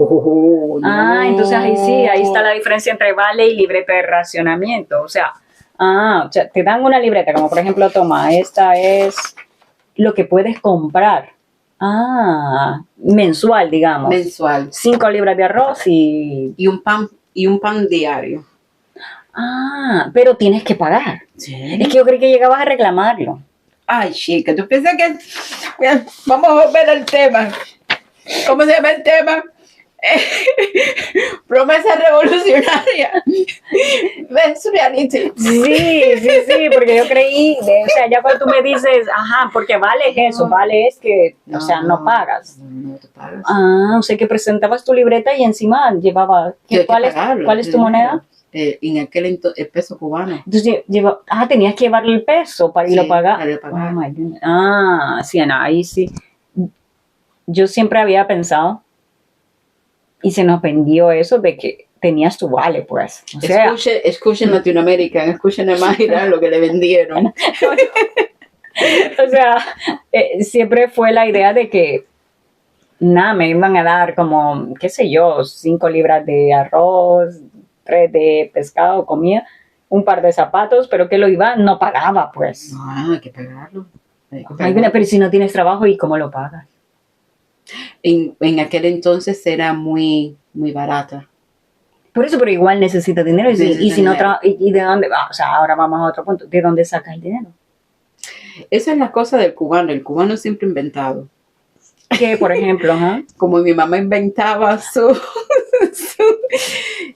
Entonces ahí está la diferencia entre vale y libreta de racionamiento. O sea, te dan una libreta, como por ejemplo, toma, esta es lo que puedes comprar. Mensual, digamos. Mensual. 5 libras de arroz y un pan diario. Pero tienes que pagar. ¿Sí? Es que yo creí que llegabas a reclamarlo. Ay, chica, ¿tú piensas que...? Vamos a volver al tema. ¿Cómo se llama el tema? Promesa revolucionaria. Es reality. Sí, porque yo creí, o sea, ya cuando tú me dices, porque vale eso, vale es que, o sea, no pagas. No te pagas. O sea, que presentabas tu libreta y encima llevaba, ¿cuál es tu moneda? En aquel entonces, el peso cubano. Entonces, tenías que llevarle el peso para irlo a pagar. Para pagar. Sí, ahí sí. Yo siempre había pensado, y se nos vendió eso de que tenías tu vale, pues. O sea, escuchen Latinoamérica, escuchen a Mayra lo que le vendieron. O sea, siempre fue la idea de que me iban a dar como, qué sé yo, 5 libras de arroz, 3 de pescado, comida. un par de zapatos, pero que lo iba, no pagaba, pues. No, hay que pagarlo. Hay que Ay, pagarlo. mira, pero si no tienes trabajo, ¿y cómo lo pagas? En aquel entonces era muy, muy barata. Por eso, pero igual necesita dinero. Y Necesita si no dinero. trabaja, ¿y de dónde va? O sea, ahora vamos a otro punto. ¿De dónde sacas el dinero? Esa es la cosa del cubano. El cubano siempre inventado. Que, por ejemplo, ajá, Como mi mamá inventaba que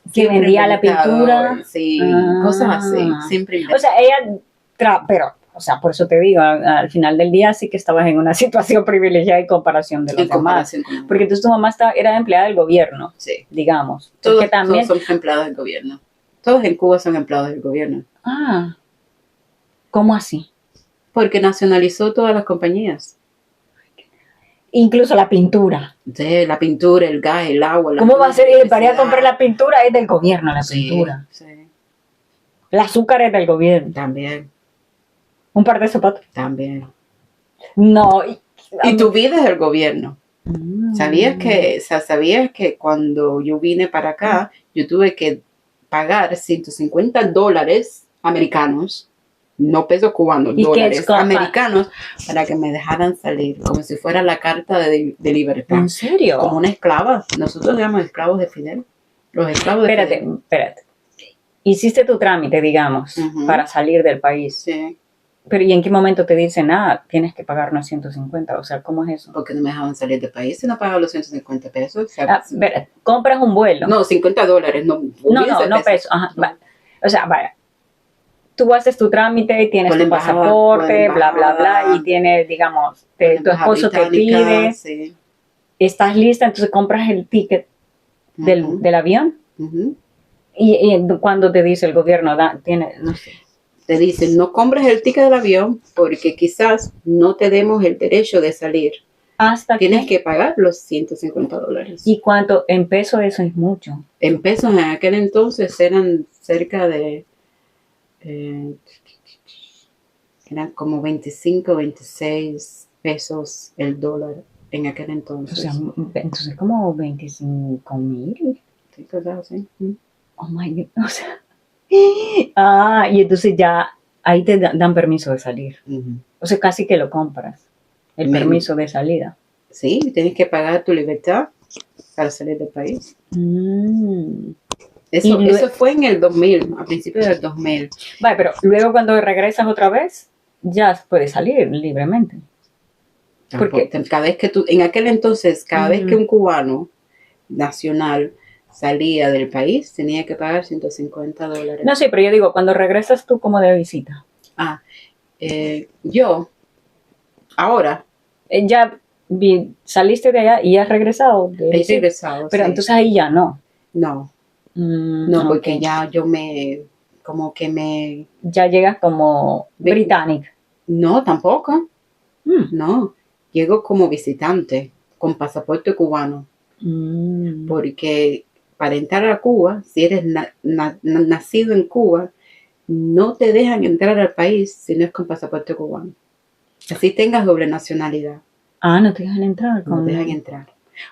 siempre vendía la inventado, pintura. sí, Ah. cosas así, siempre O inventado. sea, ella, pero, o sea, por eso te digo, al final del día sí que estabas en una situación privilegiada en comparación de los En demás. comparación con Porque entonces tu mamá era empleada del gobierno, sí. digamos. Todos, Porque también, todos son empleados del gobierno. Todos en Cuba son empleados del gobierno. ¿cómo así? Porque nacionalizó todas las compañías. Incluso la pintura. Sí, la pintura, el gas, el agua. ¿Cómo va a ser? Para ir a comprar la pintura es del gobierno, la pintura. Sí, El azúcar es del gobierno. también, Un par de zapatos. también. No. Y tu vida es del gobierno. Mm. ¿Sabías que cuando yo vine para acá, yo tuve que pagar $150 americanos, no pesos cubanos, ¿Y qué dólares es americanos, para que me dejaran salir, como si fuera la carta de libertad? ¿En serio? Como una esclava. Nosotros éramos esclavos de Fidel. Los esclavos de Fidel. Espérate. Hiciste tu trámite, digamos, para salir del país. Sí. Pero ¿y en qué momento te dicen, tienes que pagarnos 150? O sea, ¿cómo es eso? Porque no me dejaban salir del país si no pagaba los 150 pesos. Espérate, compras un vuelo. No, $50, no. No pesos. Ajá, no. vale. O sea, vaya. Tú haces tu trámite y tienes Con tu la embajada, pasaporte, con la bla, bla, bla, embajada, y tienes, digamos, con la tu embajada esposo te británica, pide, sí. estás lista, entonces compras el ticket del avión. Ujú. Y cuando te dice el gobierno, no sé. Te dicen, no compres el ticket del avión porque quizás no te demos el derecho de salir. Tienes que pagar los $150. ¿Y cuánto? En pesos eso es mucho. En pesos en aquel entonces eran cerca de... eran como 25, 26 pesos el dólar en aquel entonces. O sea, entonces como 25,000. Sí, cosas así. Oh my God. O sea. Y entonces ya ahí te dan permiso de salir. Uh-huh. O sea, casi que lo compras. El permiso de salida. Sí, tienes que pagar tu libertad para salir del país. Eso fue en el 2000, a principios del 2000. Vale, pero luego cuando regresas otra vez, ya puedes salir libremente. Porque cada vez que en aquel entonces, cada vez que un cubano nacional salía del país, tenía que pagar $150. No, sí, pero yo digo, cuando regresas tú como de visita. Yo, ahora. Ya saliste de allá y has regresado. He regresado, pero sí. entonces ahí ya no. No. No, porque ya yo ya llegas como británica. No, tampoco. No, llego como visitante con pasaporte cubano. Porque para entrar a Cuba, si eres nacido en Cuba, no te dejan entrar al país si no es con pasaporte cubano. Así tengas doble nacionalidad. No te dejan entrar. No te dejan entrar.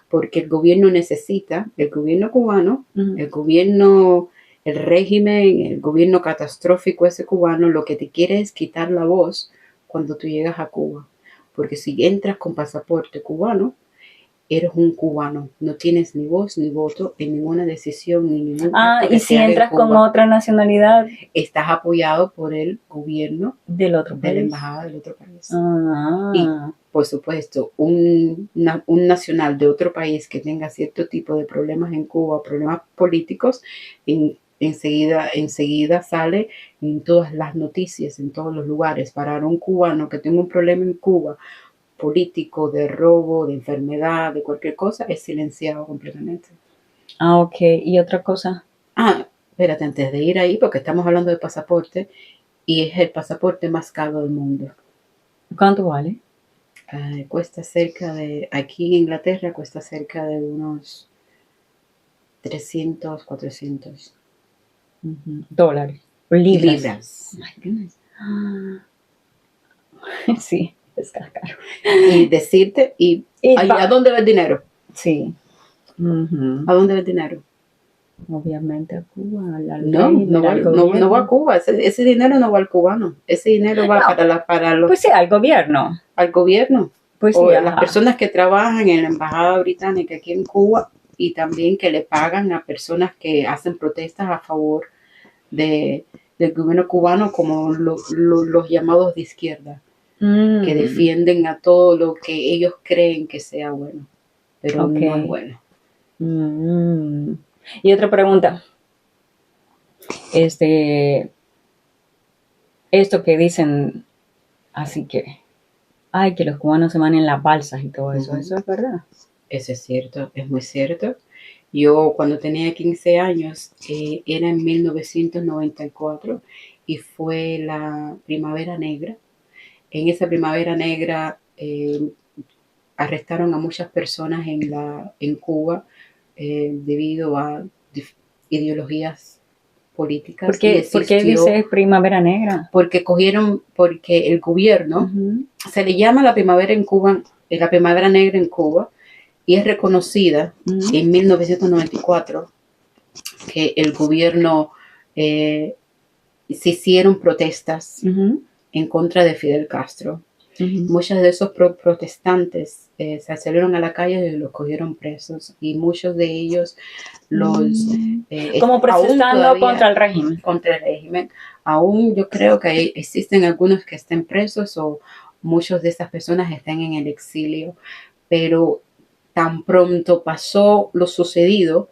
Porque el gobierno necesita, el gobierno cubano, el régimen, el gobierno catastrófico ese cubano, lo que te quiere es quitar la voz cuando tú llegas a Cuba. Porque si entras con pasaporte cubano, eres un cubano, no tienes ni voz ni voto en ninguna decisión ni ningún acto que y si sea entras de Cuba, con otra nacionalidad, estás apoyado por el gobierno del otro país, de la embajada del otro país. Y por supuesto, un nacional de otro país que tenga cierto tipo de problemas en Cuba, problemas políticos, enseguida sale en todas las noticias, en todos los lugares. Para un cubano que tenga un problema en Cuba, político, de robo, de enfermedad, de cualquier cosa, es silenciado completamente. Ok. ¿Y otra cosa? Espérate, antes de ir ahí, porque estamos hablando de pasaporte, y es el pasaporte más caro del mundo. ¿Cuánto vale? Cuesta aquí en Inglaterra cuesta cerca de unos 300, 400 dólares. Libras. Oh my goodness. Sí, es caro. Y decirte, ¿a dónde va el dinero? Sí. ¿A dónde va el dinero? obviamente a Cuba, al No, rey, no va, al no, no va a gobierno. Cuba, ese dinero no va al cubano, ese dinero va No, pues sí, al gobierno. al gobierno Pues o sí, las ajá. personas que trabajan en la embajada británica aquí en Cuba y también que le pagan a personas que hacen protestas a favor de, del gobierno cubano como los llamados de izquierda, que defienden a todo lo que ellos creen que sea bueno, pero Ok. no es bueno. Y otra pregunta, esto que dicen, así que, ay, que los cubanos se van en las balsas y todo eso, ¿eso es verdad? Eso es cierto, es muy cierto. Yo cuando tenía 15 años, era en 1994 y fue la Primavera Negra. En esa Primavera Negra arrestaron a muchas personas en Cuba debido a ideologías políticas y ¿Por qué existió dice Primavera Negra? porque el gobierno, se le llama la primavera en Cuba, la Primavera Negra en Cuba, y es reconocida en 1994 que el gobierno se hicieron protestas en contra de Fidel Castro. Muchos de esos protestantes se salieron a la calle y los cogieron presos y muchos de ellos los como protestando contra el régimen. Contra el régimen. Aún yo creo que existen algunos que estén presos o muchas de estas personas están en el exilio, pero tan pronto pasó lo sucedido,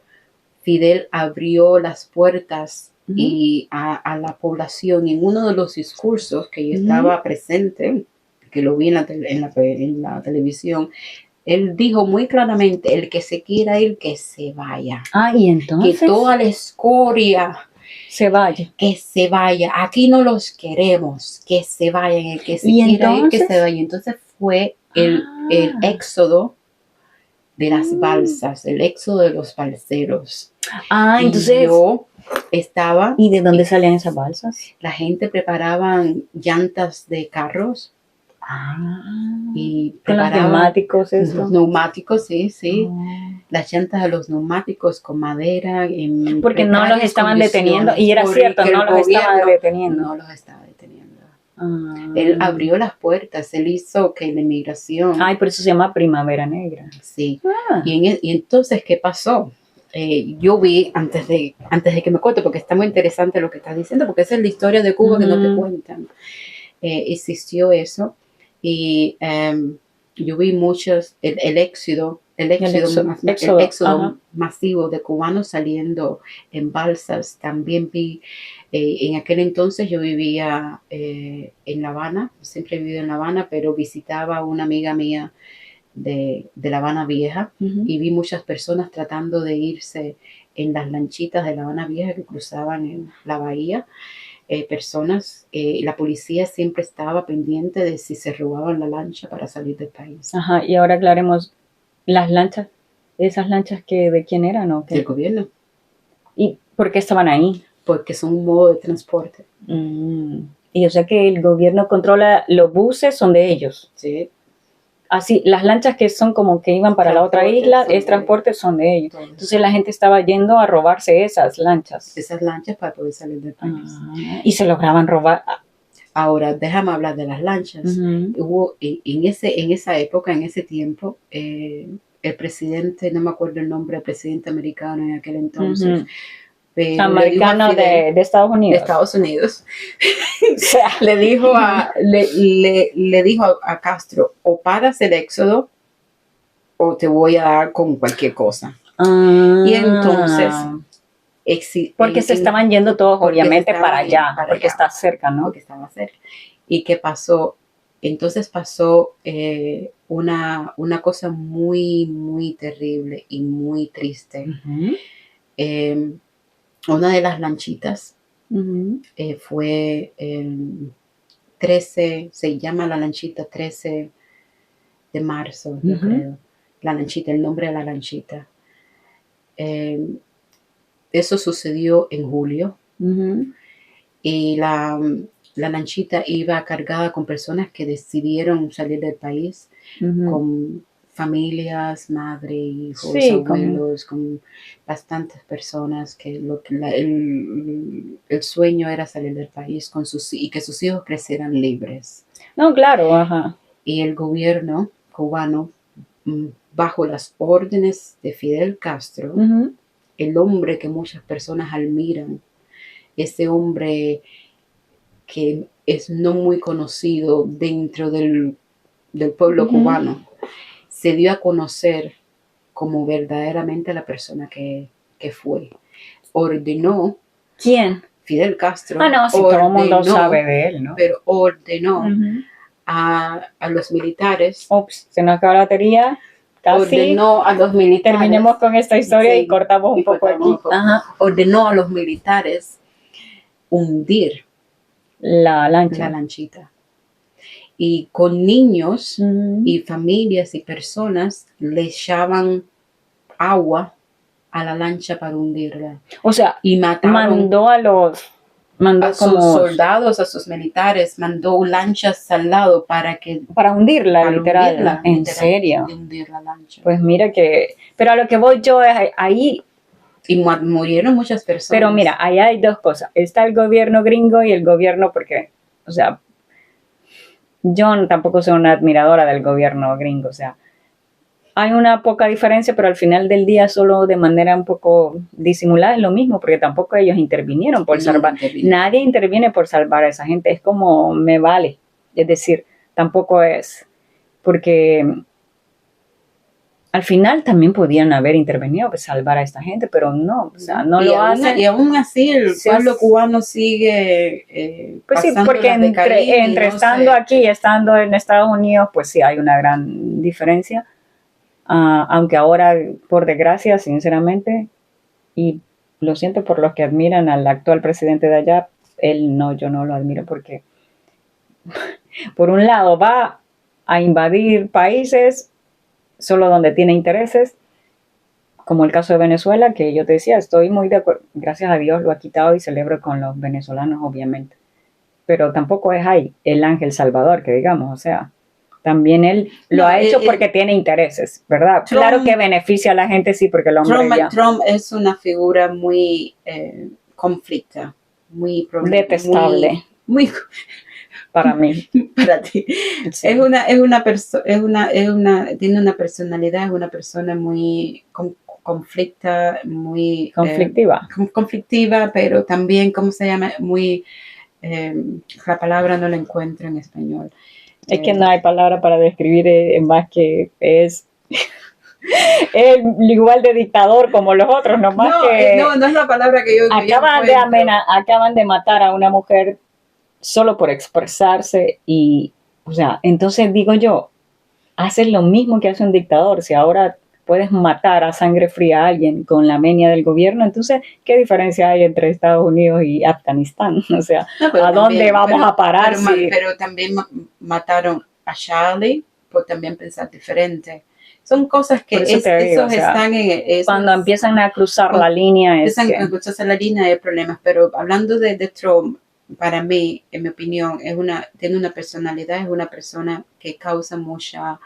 Fidel abrió las puertas y a la población. En uno de los discursos que yo estaba presente, que lo vi en la televisión, él dijo muy claramente, el que se quiera ir, que se vaya. Y entonces. Que toda la escoria se vaya. Que se vaya. Aquí no los queremos. Que se vayan. El que se quiera ir, que se vaya. Entonces fue el éxodo de las balsas, el éxodo de los balseros. Entonces yo estaba. ¿Y de dónde salían esas balsas? La gente preparaba llantas de carros. Y con los neumáticos, eso. Los neumáticos, sí. Las llantas de los neumáticos con madera. Porque no los estaban deteniendo. Y era cierto, no los estaban deteniendo. No los estaba deteniendo. Él abrió las puertas, él hizo que la inmigración. Por eso se llama Primavera Negra. Sí. Y entonces, ¿qué pasó? Yo vi, antes de que me cuente, porque está muy interesante lo que estás diciendo, porque esa es la historia de Cuba que no te cuentan. Existió eso. Y yo vi muchos, el éxodo masivo de cubanos saliendo en balsas. También vi, en aquel entonces yo vivía en La Habana, siempre he vivido en La Habana, pero visitaba a una amiga mía de La Habana Vieja y vi muchas personas tratando de irse en las lanchitas de La Habana Vieja que cruzaban en la bahía. Personas, la policía siempre estaba pendiente de si se robaban la lancha para salir del país. Y ahora aclaremos, las lanchas, esas lanchas que ¿de quién eran o qué? Del gobierno. ¿Y por qué estaban ahí? Porque son un modo de transporte. Y o sea que el gobierno controla, los buses son de ellos. Sí. Así, las lanchas que son como que iban para la otra isla, transporte son de ellos. Entonces la gente estaba yendo a robarse esas lanchas. Esas lanchas para poder salir del país. Y se lograban robar. Ahora, déjame hablar de las lanchas. Hubo en esa época, en ese tiempo, el presidente, no me acuerdo el nombre, el presidente americano en aquel entonces, pero americano Fidel, de Estados Unidos. De Estados Unidos. le dijo a Castro, o paras el éxodo o te voy a dar con cualquier cosa. Y entonces porque se estaban yendo todos obviamente para allá, porque está cerca, ¿no? Porque estaba cerca. ¿Y qué pasó? Entonces pasó una cosa muy, muy terrible y muy triste. Una de las lanchitas fue el 13, se llama la lanchita 13 de marzo, yo creo. La lanchita, el nombre de la lanchita. Eso sucedió en julio. Y la lanchita iba cargada con personas que decidieron salir del país con familias, madre, hijos, Sí, abuelos, con bastantes personas que, el sueño era salir del país con y que sus hijos crecieran libres. No, claro, ajá. Y el gobierno cubano, bajo las órdenes de Fidel Castro, el hombre que muchas personas admiran, ese hombre que es no muy conocido dentro del pueblo cubano, se dio a conocer como verdaderamente la persona que fue. Ordenó. ¿Quién? Fidel Castro. Ah, no, si todo el mundo sabe de él, ¿no? Pero ordenó a los militares. Ups, se nos acaba la batería. Casi. Ordenó a los militares. Terminemos con esta historia y cortamos un poco aquí. Ajá. Ordenó a los militares hundir la lancha. La lanchita. Y con niños y familias y personas le echaban agua a la lancha para hundirla. O sea, y mandó a sus soldados, a sus militares, mandó lanchas al lado para hundirla, literal. ¿En serio? Hundir la lancha. Pues mira que, pero a lo que voy yo es ahí. Y murieron muchas personas. Pero mira, ahí hay dos cosas. Está el gobierno gringo y el gobierno, porque, o sea, yo tampoco soy una admiradora del gobierno gringo, o sea, hay una poca diferencia, pero al final del día solo de manera un poco disimulada es lo mismo, porque tampoco ellos intervinieron por salvar. Nadie interviene por salvar a esa gente, es como me vale. Es decir, tampoco es, porque al final también podían haber intervenido para salvar a esta gente, pero no, o sea, no lo hacen. Y aún así el pueblo cubano sigue pues sí, porque entre estando aquí y estando en Estados Unidos, pues sí hay una gran diferencia. Aunque ahora, por desgracia, sinceramente, y lo siento por los que admiran al actual presidente de allá, yo no lo admiro porque, por un lado, va a invadir países solo donde tiene intereses, como el caso de Venezuela, que yo te decía, estoy muy de acuerdo, gracias a Dios lo ha quitado y celebro con los venezolanos, obviamente, pero tampoco es ahí el ángel salvador, que digamos, o sea, también él lo ha hecho porque tiene intereses, ¿verdad? Trump, claro que beneficia a la gente, sí, porque el hombre Trump es una figura muy conflicta, muy detestable. Muy para mí. Para ti. Sí. Tiene una personalidad, es una persona muy conflictiva, pero también, ¿cómo se llama? Muy, la palabra no la encuentro en español. Es que no hay palabra para describir más que es igual de dictador como los otros, no es la palabra que yo acaban de matar a una mujer solo por expresarse y, o sea, entonces digo yo, haces lo mismo que hace un dictador, si ahora puedes matar a sangre fría a alguien con la venia del gobierno, entonces, ¿qué diferencia hay entre Estados Unidos y Afganistán? O sea, ¿dónde vamos a parar? Pero también mataron a Charlie por también pensar diferente. Son cosas que están en... cuando empiezan a cruzar la línea... A cruzar la línea hay problemas, pero hablando de Trump, para mí, en mi opinión, tiene una personalidad, es una persona que causa mucha...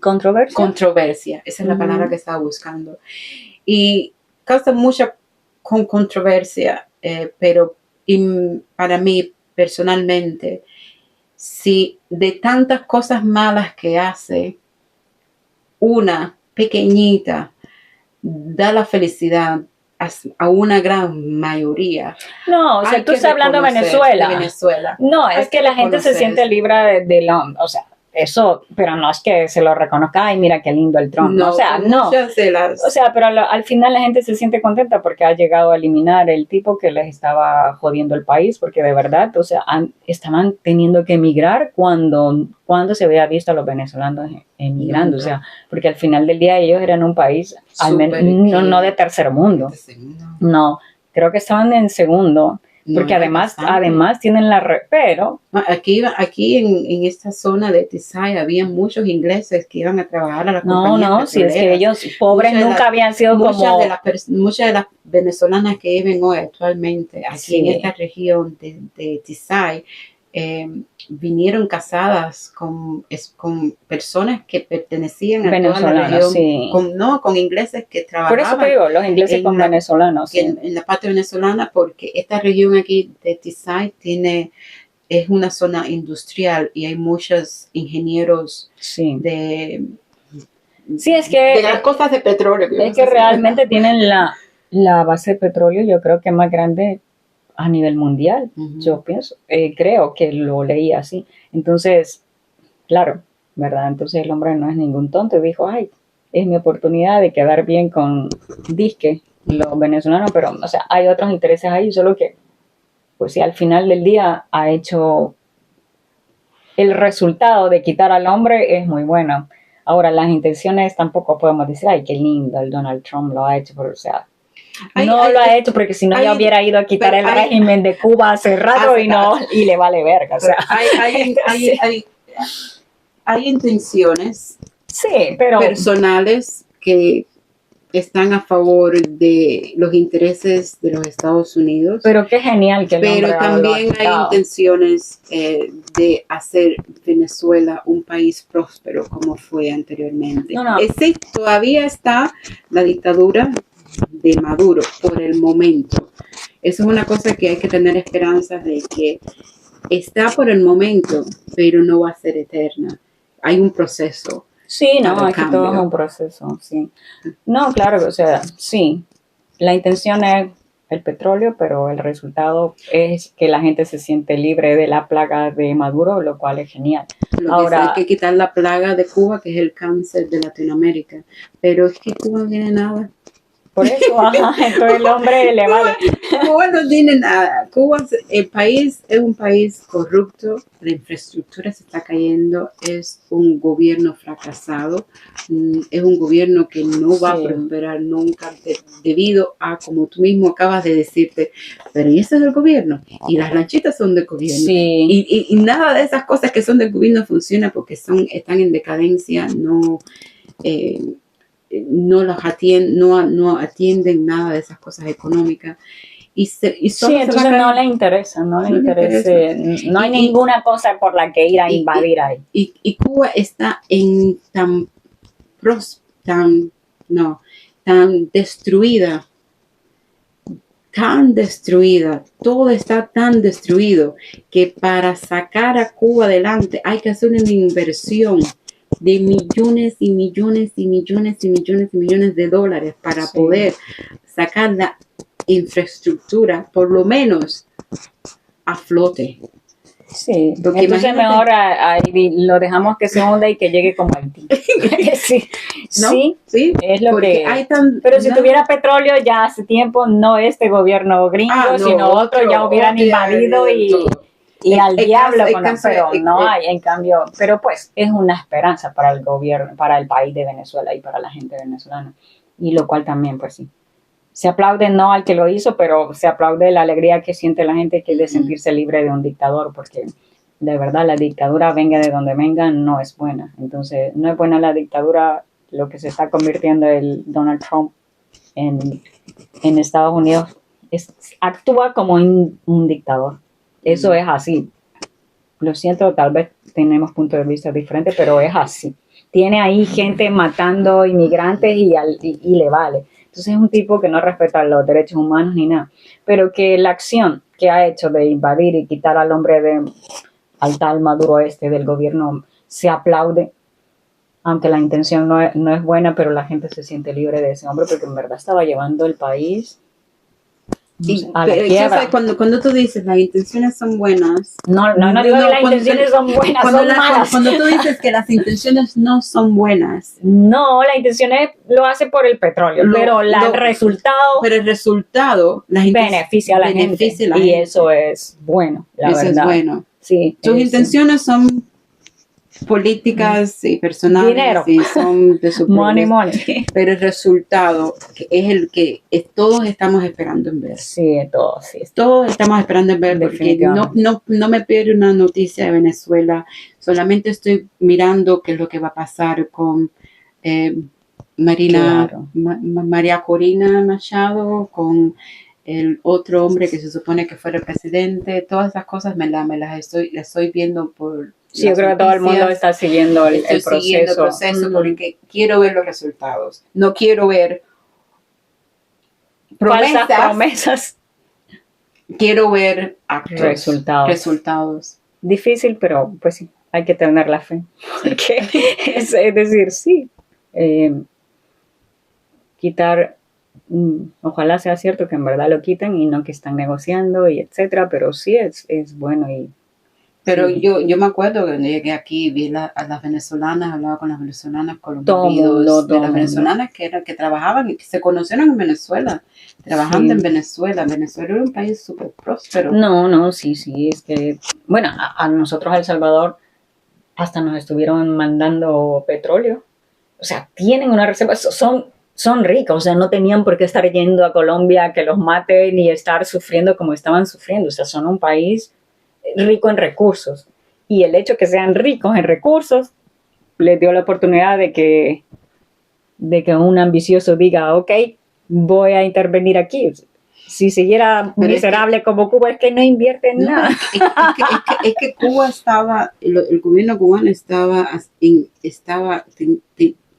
controversia, esa es la palabra que estaba buscando, y causa mucha controversia, pero para mí personalmente, si de tantas cosas malas que hace, una pequeñita da la felicidad a una gran mayoría. No, o sea, tú estás hablando de Venezuela. No, es que la gente se siente libre o sea, eso, pero no es que se lo reconozca, ay, mira qué lindo el Trump. No, o sea, no. O sea, pero al final la gente se siente contenta porque ha llegado a eliminar el tipo que les estaba jodiendo el país, porque de verdad, o sea, estaban teniendo que emigrar cuando se había visto a los venezolanos emigrando, o sea, porque al final del día ellos eran un país, al menos, no de tercer mundo. No, creo que estaban en segundo. Porque además tienen pero aquí en esta zona de Tisay había muchos ingleses que iban a trabajar a la compañía. No, si es que ellos pobres nunca habían sido muchas de las venezolanas que viven hoy actualmente aquí en esta región de Tisay vinieron casadas con personas que pertenecían a toda la región, sí. con ingleses que Por eso trabajaban te digo, los ingleses con venezolanos. Sí. en la parte venezolana, porque esta región aquí de Teesside es una zona industrial y hay muchos ingenieros Sí. Sí, es que de las cosas de petróleo. Es que realmente tienen la base de petróleo, yo creo que es más grande a nivel mundial, yo pienso, creo que lo leí así. Entonces, claro, ¿verdad? Entonces el hombre no es ningún tonto, dijo, ay, es mi oportunidad de quedar bien con disque los venezolanos, pero, o sea, hay otros intereses ahí, solo que, pues sí, al final del día ha hecho el resultado de quitar al hombre es muy bueno. Ahora, las intenciones tampoco podemos decir, ay, qué lindo, el Donald Trump lo ha hecho, pero, o sea, lo ha hecho porque si no ya hubiera ido a quitar el régimen de Cuba hace rato y le vale verga. O sea. Hay intenciones pero personales que están a favor de los intereses de los Estados Unidos. Pero qué genial que el hombre Pero también hay intenciones de hacer Venezuela un país próspero como fue anteriormente. Sí, todavía está la dictadura de Maduro por el momento. Eso es una cosa que hay que tener esperanzas de que está por el momento, pero no va a ser eterna. Hay un proceso. Sí, no, aquí todo es un proceso, sí. No, claro, o sea, sí, la intención es el petróleo, pero el resultado es que la gente se siente libre de la plaga de Maduro, lo cual es genial. Ahora, hay que quitar la plaga de Cuba, que es el cáncer de Latinoamérica, pero es que Cuba no tiene nada. Por eso, entonces el hombre le vale. Cuba no tiene nada. Cuba, el país es un país corrupto, la infraestructura se está cayendo, es un gobierno fracasado, es un gobierno que no va a prosperar nunca debido a, como tú mismo acabas de decirte, pero ¿y ese es el gobierno? Y las lanchitas son del gobierno. Sí. Y nada de esas cosas que son del gobierno funciona porque están en decadencia, no atienden nada de esas cosas económicas. Entonces no le interesa, no hay ninguna cosa por la que ir a invadir ahí. Y Cuba está tan destruida, todo está tan destruido que para sacar a Cuba adelante hay que hacer una inversión de millones y millones y millones y millones y millones de dólares para poder sacar la infraestructura, por lo menos, a flote. Sí, porque entonces mejor ahí lo dejamos que se hunda y que llegue como Haití. Sí, es lo que hay pero si tuviera petróleo ya hace tiempo, no este gobierno gringo, sino otro ya hubieran invadido y al diablo con pero no hay, en cambio, pero pues es una esperanza para el gobierno, para el país de Venezuela y para la gente venezolana, y lo cual también pues sí. Se aplaude no al que lo hizo, pero se aplaude la alegría que siente la gente que de sentirse libre de un dictador, porque de verdad la dictadura, venga de donde venga, no es buena. Entonces, no es buena la dictadura, lo que se está convirtiendo el Donald Trump en Estados Unidos, actúa como un dictador. Eso es así. Lo siento, tal vez tenemos puntos de vista diferentes, pero es así. Tiene ahí gente matando inmigrantes y le vale. Entonces es un tipo que no respeta los derechos humanos ni nada, pero que la acción que ha hecho de invadir y quitar al hombre al tal Maduro del gobierno se aplaude, aunque la intención no es buena, pero la gente se siente libre de ese hombre porque en verdad estaba llevando el país a la quiebra. Cuando tú dices las intenciones son buenas, no digo que las intenciones son buenas, son malas. Cuando tú dices que las intenciones no son buenas, no, la intención lo hace por el petróleo, pero el resultado beneficia a la gente y eso es bueno, la verdad. Eso es bueno. Sí, tus intenciones son políticas y personales, dinero. Y son de su money. Pero el resultado es el que todos estamos esperando en ver. Sí, todos estamos esperando en ver, porque no me pierdo una noticia de Venezuela, solamente estoy mirando qué es lo que va a pasar con María Corina Machado, con el otro hombre que se supone que fuera presidente, todas esas cosas las estoy viendo por Sí, yo las creo que todo el mundo noticias. está siguiendo el Estoy siguiendo el proceso. proceso porque quiero ver los resultados. No quiero ver Falsas promesas, promesas. quiero ver actos, Resultados. Difícil, pero pues sí, hay que tener la fe. Porque es decir, sí, quitar, ojalá sea cierto que en verdad lo quiten y no que están negociando y etcétera, pero sí es bueno. Pero sí. yo me acuerdo que cuando llegué aquí, vi a las venezolanas, hablaba con las venezolanas, con los Todo maridos mundo, de todo las mundo. venezolanas que trabajaban y que se conocieron en Venezuela, trabajando Sí. en Venezuela. Venezuela era un país súper próspero. No, sí, es que, bueno, a nosotros, a El Salvador, hasta nos estuvieron mandando petróleo. O sea, tienen una reserva, son ricos, o sea, no tenían por qué estar yendo a Colombia a que los maten y estar sufriendo como estaban sufriendo. O sea, son un país rico en recursos. Y el hecho que sean ricos en recursos les dio la oportunidad de que un ambicioso diga, ok, voy a intervenir aquí. Si siguiera Pero miserable como Cuba, es que no invierte en nada. Es que Cuba estaba, el gobierno cubano estaba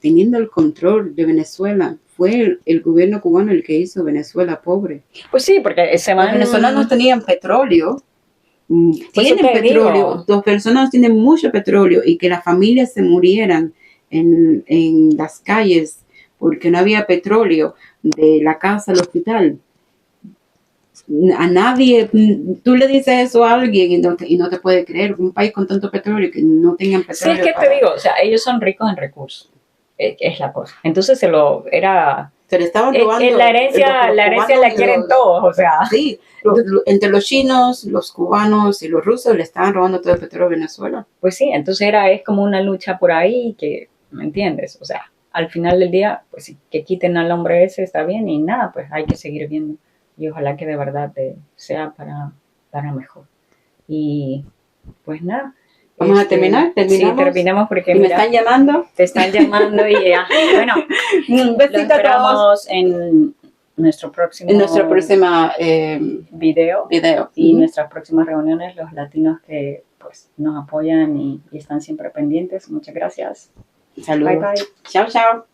teniendo el control de Venezuela. Fue el gobierno cubano el que hizo Venezuela pobre. Pues sí, porque Los venezolanos tenían petróleo. Pues Tienen petróleo, dos personas tienen mucho petróleo y que las familias se murieran en las calles porque no había petróleo de la casa al hospital. A nadie, tú le dices eso a alguien y no te puede creer, un país con tanto petróleo que no tengan petróleo. Sí, es que te digo, o sea, ellos son ricos en recursos, es la cosa. Entonces se le estaban robando. La herencia la quieren todos, o sea. Sí, entre los chinos, los cubanos y los rusos le estaban robando todo el petróleo a Venezuela. Pues sí, entonces es como una lucha por ahí que, ¿me entiendes? O sea, al final del día, pues sí, que quiten al hombre ese está bien y nada, pues hay que seguir viendo. Y ojalá que de verdad sea para mejor. Y pues nada. Vamos a terminar. Sí, terminamos porque me están llamando. Te están llamando y ya. Bueno, un besito a todos en nuestro próximo video y nuestras próximas reuniones, los latinos que pues nos apoyan y están siempre pendientes. Muchas gracias. Saludos. Bye, bye. Chao, chao.